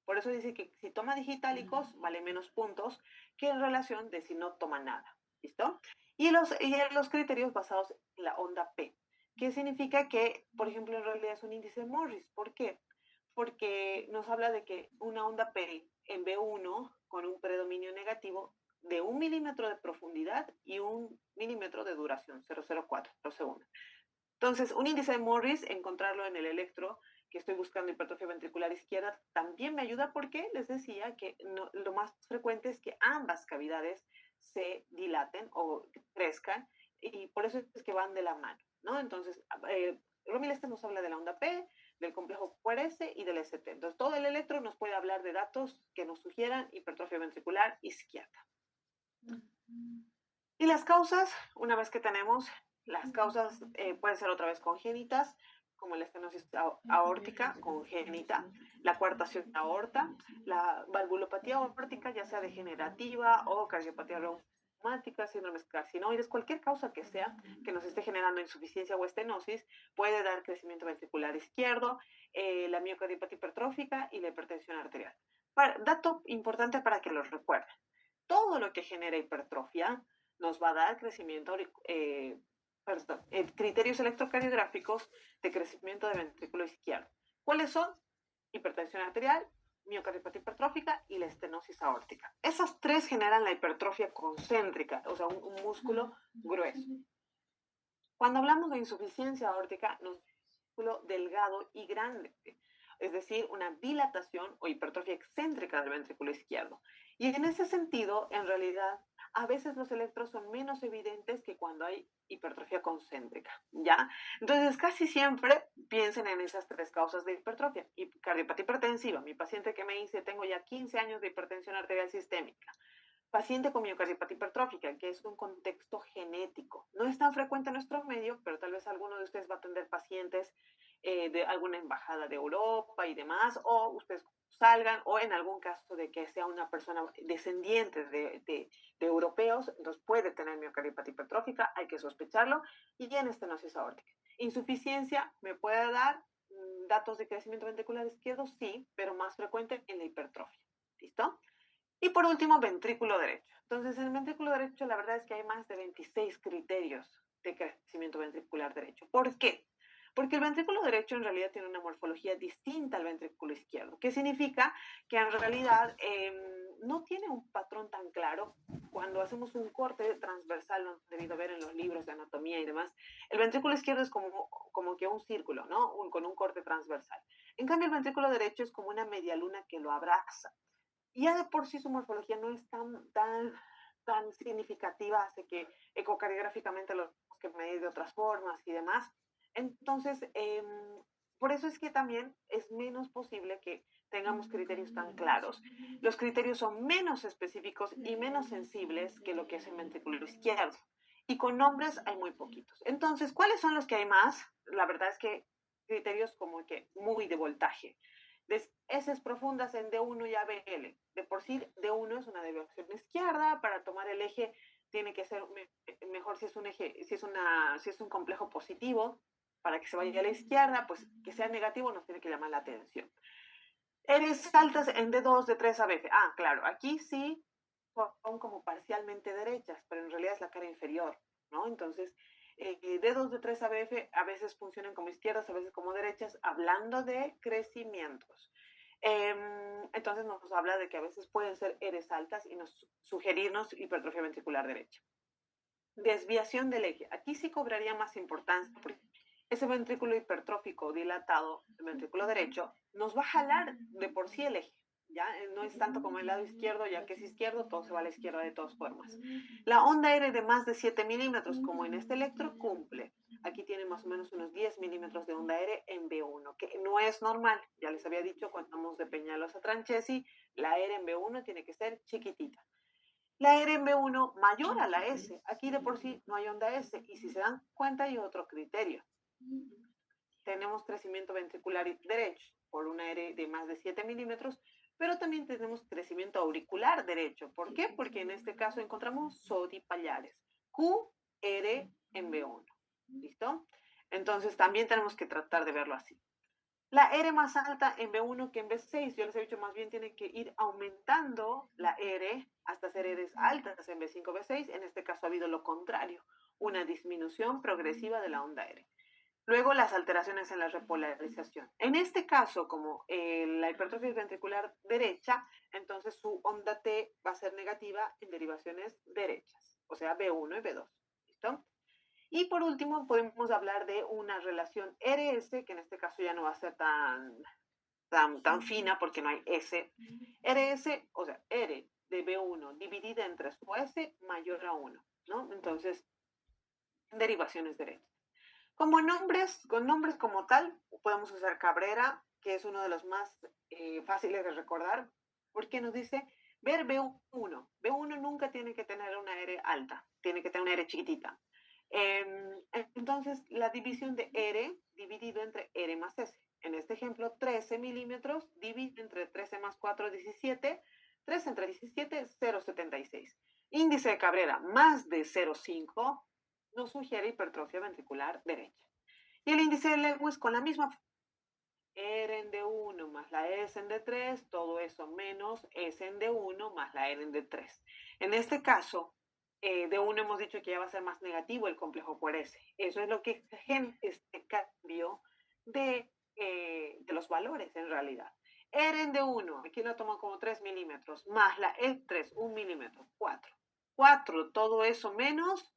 por eso dice que si toma digitálicos vale menos puntos que en relación de si no toma nada. ¿Listo? Y los criterios basados en la onda P, que significa que, por ejemplo, en realidad es un índice Morris. ¿Por qué? Porque nos habla de que una onda P en B1 con un predominio negativo de 1 milímetro de profundidad y 1 milímetro de duración, 0,04 segundos. Entonces, un índice de Morris, encontrarlo en el electro, que estoy buscando hipertrofia ventricular izquierda, también me ayuda porque les decía que lo más frecuente es que ambas cavidades se dilaten o crezcan y por eso es que van de la mano, ¿no? Entonces, Romil este nos habla de la onda P, del complejo QRS y del ST. Entonces, todo el electro nos puede hablar de datos que nos sugieran hipertrofia ventricular izquierda. Y las causas, una vez que tenemos, las causas pueden ser otra vez congénitas, como la estenosis aórtica congénita, la coartación aorta, la valvulopatía aórtica, ya sea degenerativa o cardiopatía reumática, síndromes carcinoides, cualquier causa que sea que nos esté generando insuficiencia o estenosis, puede dar crecimiento ventricular izquierdo, la miocardiopatía hipertrófica y la hipertensión arterial. Dato importante para que los recuerden. Todo lo que genera hipertrofia nos va a dar crecimiento, criterios electrocardiográficos de crecimiento de ventrículo izquierdo. ¿Cuáles son? Hipertensión arterial, miocardiopatía hipertrófica y la estenosis aórtica. Esas tres generan la hipertrofia concéntrica, o sea, un músculo grueso. Cuando hablamos de insuficiencia aórtica, nos músculo delgado y grande, es decir, una dilatación o hipertrofia excéntrica del ventrículo izquierdo. Y en ese sentido, en realidad, a veces los electros son menos evidentes que cuando hay hipertrofia concéntrica, ¿ya? Entonces, casi siempre piensen en esas tres causas de hipertrofia. Y cardiopatía hipertensiva, mi paciente que me dice, tengo ya 15 años de hipertensión arterial sistémica. Paciente con miocardiopatía hipertrófica, que es un contexto genético. No es tan frecuente en nuestro medio, pero tal vez alguno de ustedes va a atender pacientes de alguna embajada de Europa y demás, o ustedes salgan, o en algún caso de que sea una persona descendiente de europeos, entonces puede tener miocardiopatía hipertrófica, hay que sospecharlo, y en estenosis aórtica. Insuficiencia me puede dar datos de crecimiento ventricular izquierdo, sí, pero más frecuente en la hipertrofia. ¿Listo? Y por último, ventrículo derecho. Entonces, en el ventrículo derecho, la verdad es que hay más de 26 criterios de crecimiento ventricular derecho. ¿Por qué? Porque el ventrículo derecho en realidad tiene una morfología distinta al ventrículo izquierdo, que significa que en realidad no tiene un patrón tan claro. Cuando hacemos un corte transversal, lo han debido ver en los libros de anatomía y demás, el ventrículo izquierdo es como que un círculo, ¿no? Con un corte transversal. En cambio, el ventrículo derecho es como una media luna que lo abraza. Y ya de por sí su morfología no es tan significativa, hace que ecocardiográficamente lo tenemos que medir de otras formas y demás. Entonces, por eso es que también es menos posible que tengamos criterios tan claros. Los criterios son menos específicos y menos sensibles que lo que es el ventrículo izquierdo. Y con nombres hay muy poquitos. Entonces, ¿cuáles son los que hay más? La verdad es que criterios como que muy de voltaje. Heces profundas en D1 y ABL. De por sí, D1 es una deviación izquierda. Para tomar el eje tiene que ser mejor si es un eje, si es un complejo positivo. Para que se vaya a la izquierda, pues que sea negativo nos tiene que llamar la atención. Eres altas en D2, D3, ABF. Ah, claro, aquí sí son como parcialmente derechas, pero en realidad es la cara inferior, ¿no? Entonces, D2, D3, ABF a veces funcionan como izquierdas, a veces como derechas, hablando de crecimientos. Entonces nos habla de que a veces pueden ser eres altas y nos sugerirnos hipertrofia ventricular derecha. Desviación del eje. Aquí sí cobraría más importancia porque ese ventrículo hipertrófico dilatado, el ventrículo derecho, nos va a jalar de por sí el eje. ¿Ya? No es tanto como el lado izquierdo, ya que es izquierdo, todo se va a la izquierda de todas formas. La onda R de más de 7 milímetros, como en este electro, cumple. Aquí tiene más o menos unos 10 milímetros de onda R en B1, que no es normal. Ya les había dicho cuando vamos de Peñalosa a Tranchesi, la R en B1 tiene que ser chiquitita. La R en B1 mayor a la S. Aquí de por sí no hay onda S. Y si se dan cuenta hay otro criterio. tenemos crecimiento ventricular derecho por una R de más de 7 milímetros, pero también tenemos crecimiento auricular derecho. ¿Por qué? Porque en este caso encontramos sodipallares. QR en B1. ¿Listo? Entonces también tenemos que tratar de verlo así. La R más alta en B1 que en B6, yo les he dicho, más bien tiene que ir aumentando la R hasta ser Rs altas en B5, B6. En este caso ha habido lo contrario, una disminución progresiva de la onda R. Luego las alteraciones en la repolarización. En este caso, como la hipertrofia ventricular derecha, entonces su onda T va a ser negativa en derivaciones derechas, o sea, B1 y B2. ¿Listo? Y por último, podemos hablar de una relación RS, que en este caso ya no va a ser tan fina porque no hay S. RS, o sea, R de B1 dividida entre su S mayor a 1, ¿no? Entonces, derivaciones derechas. Con nombres como tal, podemos usar Cabrera, que es uno de los más fáciles de recordar, porque nos dice ver B1. B1 nunca tiene que tener una R alta, tiene que tener una R chiquitita. Entonces, la división de R dividido entre R más S. En este ejemplo, 13 milímetros dividido entre 13 más 4, 17. 3 entre 17, 0,76. Índice de Cabrera más de 0,5 nos sugiere hipertrofia ventricular derecha. Y el índice de Lewis con la misma R en D1 más la S en D3, todo eso menos S en D1 más la R en D3. En este caso, D1 hemos dicho que ya va a ser más negativo el complejo por S. Eso es lo que genera este cambio de los valores en realidad. R en D1, aquí lo tomo como 3 milímetros, más la E3, 1 milímetro, 4. 4, todo eso menos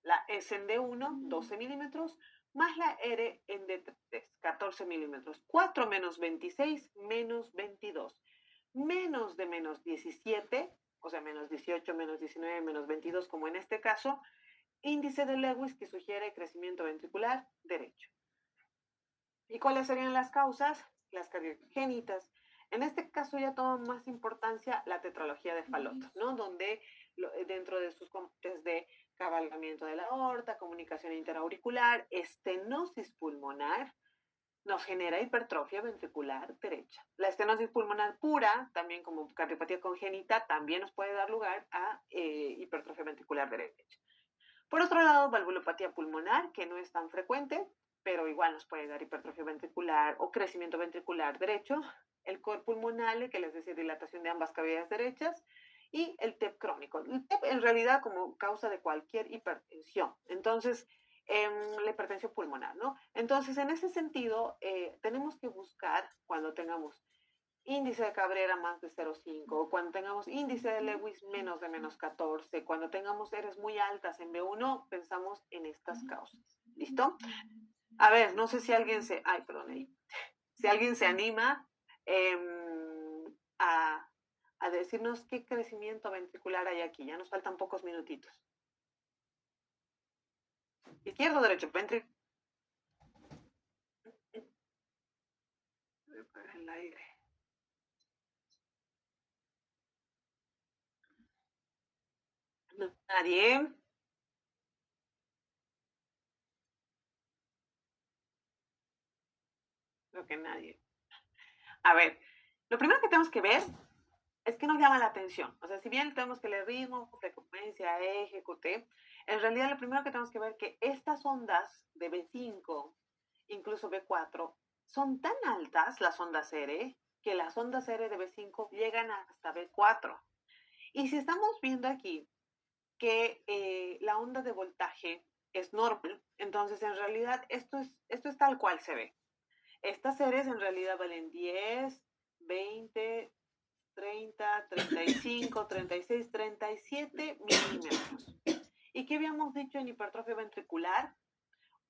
la S en D1, 12 milímetros, más la R en D3, 14 milímetros. 4 menos 26, menos 22. Menos de menos 17, o sea, menos 18, menos 19, menos 22, como en este caso, índice de Lewis que sugiere crecimiento ventricular derecho. ¿Y cuáles serían las causas? Las cardiogénitas. En este caso ya toma más importancia la tetralogía de Fallot, ¿no? Donde dentro de sus componentes de cabalgamiento de la aorta, comunicación interauricular, estenosis pulmonar, nos genera hipertrofia ventricular derecha. La estenosis pulmonar pura, también como cardiopatía congénita, también nos puede dar lugar a hipertrofia ventricular derecha. Por otro lado, valvulopatía pulmonar, que no es tan frecuente, pero igual nos puede dar hipertrofia ventricular o crecimiento ventricular derecho. El cor pulmonale, que les decía dilatación de ambas cavidades derechas, y el TEP crónico. El TEP en realidad como causa de cualquier hipertensión. Entonces, la hipertensión pulmonar, ¿no? Entonces, en ese sentido, tenemos que buscar cuando tengamos índice de Cabrera más de 0,5, cuando tengamos índice de Lewis menos de menos 14, cuando tengamos Rs muy altas en B1, pensamos en estas causas. ¿Listo? A ver, no sé si alguien se... Ay, perdón, ahí. Si alguien se anima a decirnos qué crecimiento ventricular hay aquí. Ya nos faltan pocos minutitos. Izquierdo o derecho, ventricular. El aire. No, nadie. Creo que nadie. A ver, lo primero que tenemos que ver es que nos llama la atención. O sea, si bien tenemos que leer ritmo, frecuencia, eje, QT, en realidad lo primero que tenemos que ver es que estas ondas de B5, incluso B4, son tan altas, las ondas R, que las ondas R de B5 llegan hasta B4. Y si estamos viendo aquí que la onda de voltaje es normal, entonces en realidad esto es tal cual se ve. Estas series en realidad valen 10, 20, 30, 35, 36, 37 milímetros. ¿Y qué habíamos dicho en hipertrofia ventricular?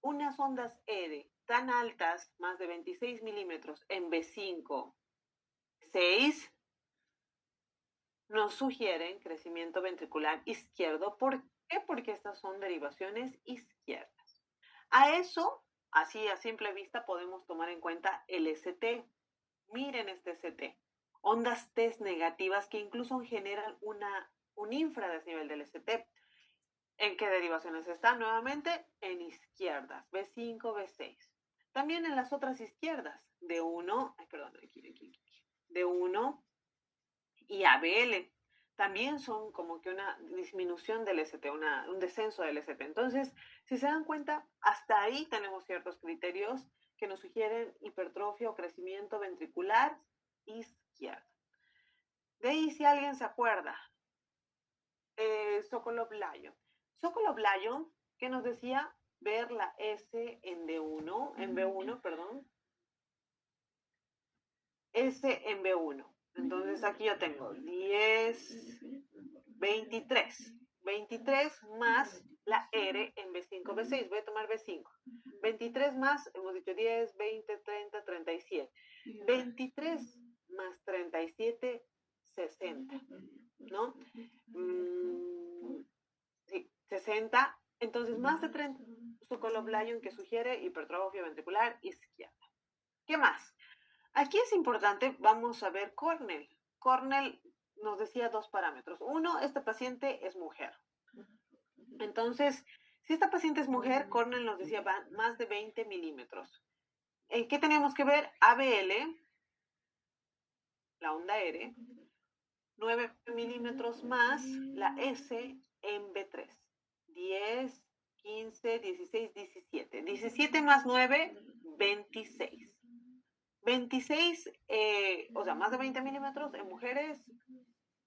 Unas ondas ED tan altas, más de 26 milímetros en B5, 6, nos sugieren crecimiento ventricular izquierdo. ¿Por qué? Porque estas son derivaciones izquierdas. A eso, así a simple vista, podemos tomar en cuenta el ST. Miren este ST. Ondas T negativas que incluso generan un infradesnivel del ST. ¿En qué derivaciones están? Nuevamente en izquierdas, B5, B6. También en las otras izquierdas, D1, perdón, aquí, D1 y ABL. También son como que una disminución del ST, un descenso del ST. Entonces, si se dan cuenta, hasta ahí tenemos ciertos criterios que nos sugieren hipertrofia o crecimiento ventricular izquierdo. De ahí, si alguien se acuerda, Sokolov-Lyon. Sokolov-Lyon, que nos decía ver la S en D1, en B1, perdón, S en B1. Entonces aquí yo tengo 10, 23. 23 más la R en B5, B6. Voy a tomar B5. 23 más, hemos dicho 10, 20, 30, 37. 23 más 37, 60. ¿No? Sí, 60. Entonces, más de 30. Sokolov-Lyon que sugiere hipertrofia ventricular izquierda. ¿Qué más? Aquí es importante, vamos a ver Cornell. Cornell nos decía dos parámetros. Uno, esta paciente es mujer. Entonces, si esta paciente es mujer, Cornell nos decía más de 20 milímetros. ¿Qué tenemos que ver? ABL, la onda R, 9 milímetros más la S en B3. 10, 15, 16, 17. 17 más 9, 26. 26, o sea, más de 20 milímetros en mujeres,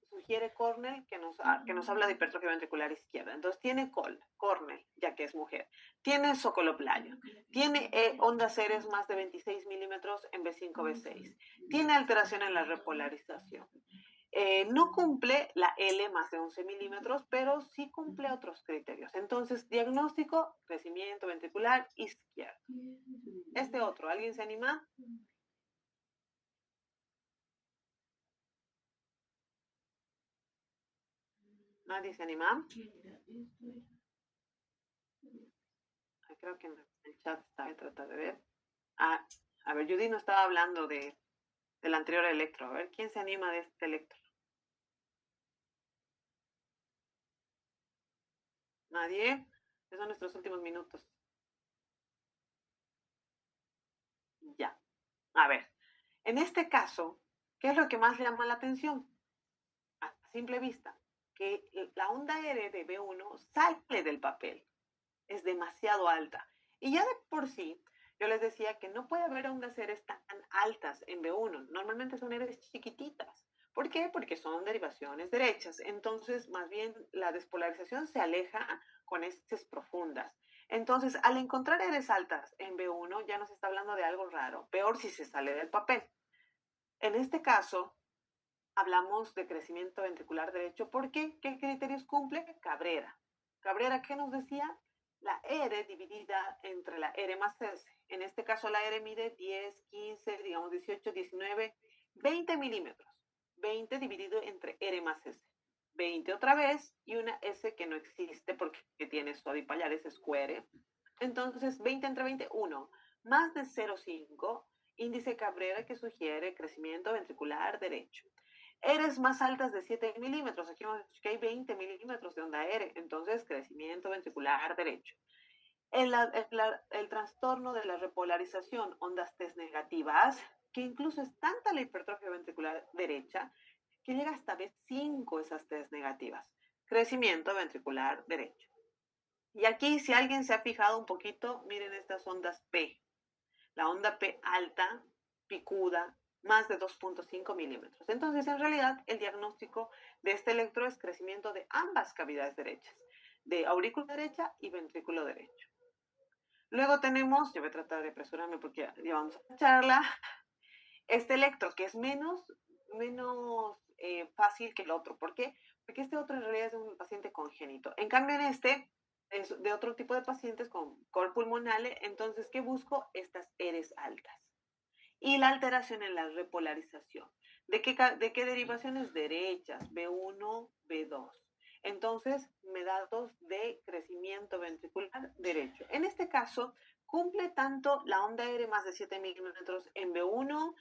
sugiere Cornell que nos habla de hipertrofia ventricular izquierda. Entonces tiene Cornell, ya que es mujer. Tiene Sokolov-Lyon. Tiene ondas seres más de 26 milímetros en B5, B6. Tiene alteración en la repolarización. No cumple la L más de 11 milímetros, pero sí cumple otros criterios. Entonces, diagnóstico, crecimiento ventricular izquierdo. Este otro, ¿alguien se anima? ¿Nadie se anima? Creo que en el chat está, voy a tratar de ver. A ver, Judy no estaba hablando del anterior electro. A ver, ¿quién se anima de este electro? ¿Nadie? Esos son nuestros últimos minutos. Ya. A ver, en este caso, ¿qué es lo que más llama la atención? A simple vista, que la onda R de B1 sale del papel. Es demasiado alta. Y ya de por sí, yo les decía que no puede haber ondas R tan altas en B1. Normalmente son R chiquititas. ¿Por qué? Porque son derivaciones derechas. Entonces, más bien, la despolarización se aleja con heces profundas. Entonces, al encontrar R's altas en B1, ya nos está hablando de algo raro. Peor si se sale del papel. En este caso, hablamos de crecimiento ventricular derecho. ¿Por qué? ¿Qué criterios cumple? Cabrera. Cabrera, ¿qué nos decía? La R dividida entre la R más S. En este caso la R mide 10, 15, digamos 18, 19, 20 milímetros. 20 dividido entre R más S. 20 otra vez y una S que no existe porque tiene suavipallares, es QR. Entonces 20 entre 20, 1. Más de 0,5, índice Cabrera que sugiere crecimiento ventricular derecho. Eres más altas de 7 milímetros. Aquí hay 20 milímetros de onda R. Entonces, crecimiento ventricular derecho. El trastorno de la repolarización, ondas T negativas, que incluso es tanta la hipertrofia ventricular derecha que llega hasta B5 esas T negativas. Crecimiento ventricular derecho. Y aquí, si alguien se ha fijado un poquito, miren estas ondas P. La onda P alta, picuda, más de 2,5 milímetros. Entonces, en realidad, el diagnóstico de este electro es crecimiento de ambas cavidades derechas, de aurícula derecha y ventrículo derecho. Luego tenemos, yo voy a tratar de apresurarme porque ya vamos a la charla, este electro que es menos fácil que el otro. ¿Por qué? Porque este otro en realidad es de un paciente congénito. En cambio, en este es de otro tipo de pacientes con cor pulmonale. Entonces, ¿qué busco? Estas R's altas. Y la alteración en la repolarización. ¿De qué derivaciones? Derechas, B1, B2. Entonces, me da datos de crecimiento ventricular derecho. En este caso, cumple tanto la onda R más de 7 milímetros en B1.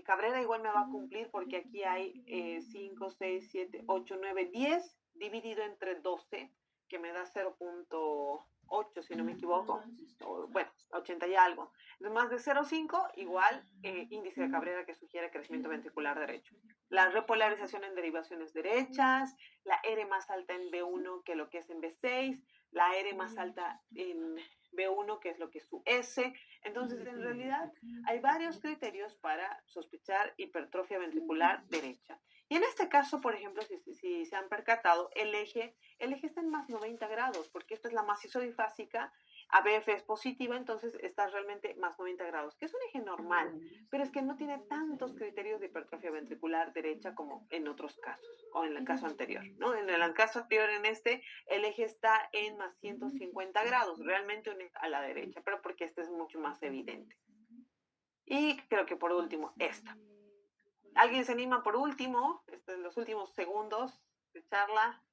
Cabrera igual me va a cumplir porque aquí hay 5, 6, 7, 8, 9, 10 dividido entre 12, que me da 0,8 8, si no me equivoco, o, bueno, 80 y algo. Entonces, más de 0,5 igual índice de Cabrera que sugiere crecimiento ventricular derecho. La repolarización en derivaciones derechas, la R más alta en B1 que lo que es en B6, la R más alta en B1 que es lo que es su S. Entonces, en realidad, hay varios criterios para sospechar hipertrofia ventricular derecha. Y en este caso, por ejemplo, si se han percatado, el eje está en más 90 grados, porque esta es la macizo bifásica, ABF es positiva, entonces está realmente más 90 grados, que es un eje normal, pero es que no tiene tantos criterios de hipertrofia ventricular derecha como en otros casos, o en el caso anterior, ¿no? En el caso anterior, el eje está en más 150 grados, realmente a la derecha, pero porque este es mucho más evidente. Y creo que por último, esta. ¿Alguien se anima por último? En los últimos segundos de charla.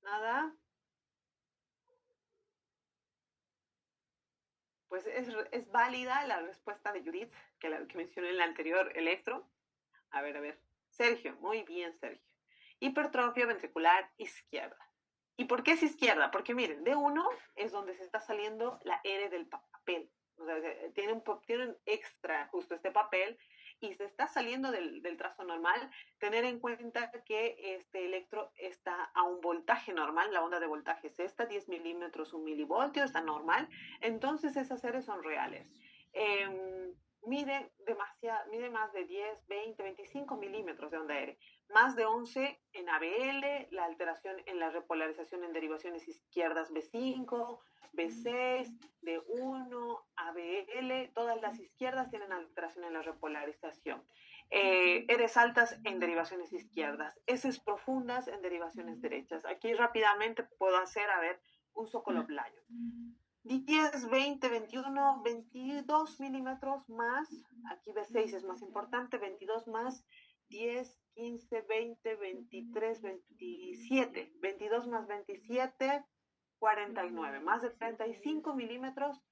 Nada. Pues es válida la respuesta de Judith, que mencioné en la anterior electro. A ver. Sergio, muy bien, Sergio. Hipertrofia ventricular izquierda. ¿Y por qué es izquierda? Porque miren, D1 es donde se está saliendo la R del papel. O sea, tiene un extra justo este papel y se está saliendo del trazo normal. Tener en cuenta que este electro está a un voltaje normal, la onda de voltaje es esta, 10 milímetros, 1 milivoltio, está normal. Entonces esas series son reales. Mide más de 10, 20, 25 milímetros de onda aérea, más de 11 en ABL, la alteración en la repolarización en derivaciones izquierdas B5, B6, D1, ABL, todas las izquierdas tienen alteración en la repolarización. Eres altas en derivaciones izquierdas, S profundas en derivaciones derechas. Aquí rápidamente puedo hacer, un Sokolov-Lyon. 10, 20, 21, 22 milímetros más, aquí B6 es más importante, 22 más 10, 15, 20, 23, 27, 22 más 27, 49, más de 35 milímetros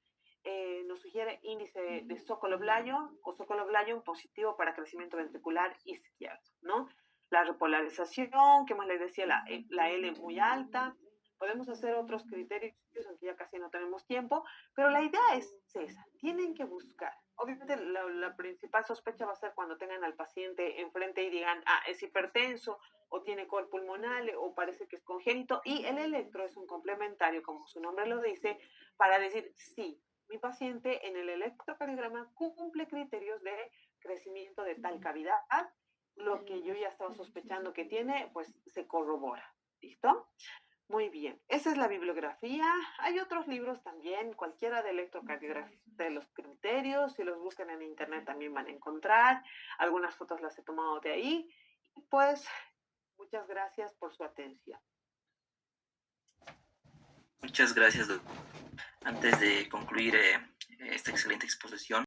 nos sugiere índice de Sokolov-Lyon o Sokolov-Lyon positivo para crecimiento ventricular izquierdo, ¿no? La repolarización, ¿qué más les decía? La L muy alta. Podemos hacer otros criterios, aunque ya casi no tenemos tiempo, pero la idea es esa, tienen que buscar. Obviamente la principal sospecha va a ser cuando tengan al paciente enfrente y digan, es hipertenso, o tiene col pulmonar, o parece que es congénito, y el electro es un complementario, como su nombre lo dice, para decir, sí, mi paciente en el electrocardiograma cumple criterios de crecimiento de tal cavidad, lo que yo ya estaba sospechando que tiene, pues se corrobora. ¿Listo? Muy bien, esa es la bibliografía. Hay otros libros también, cualquiera de electrocardiografía, de los criterios, si los buscan en internet también van a encontrar. Algunas fotos las he tomado de ahí. Y pues, muchas gracias por su atención. Muchas gracias, doctor. Antes de concluir esta excelente exposición,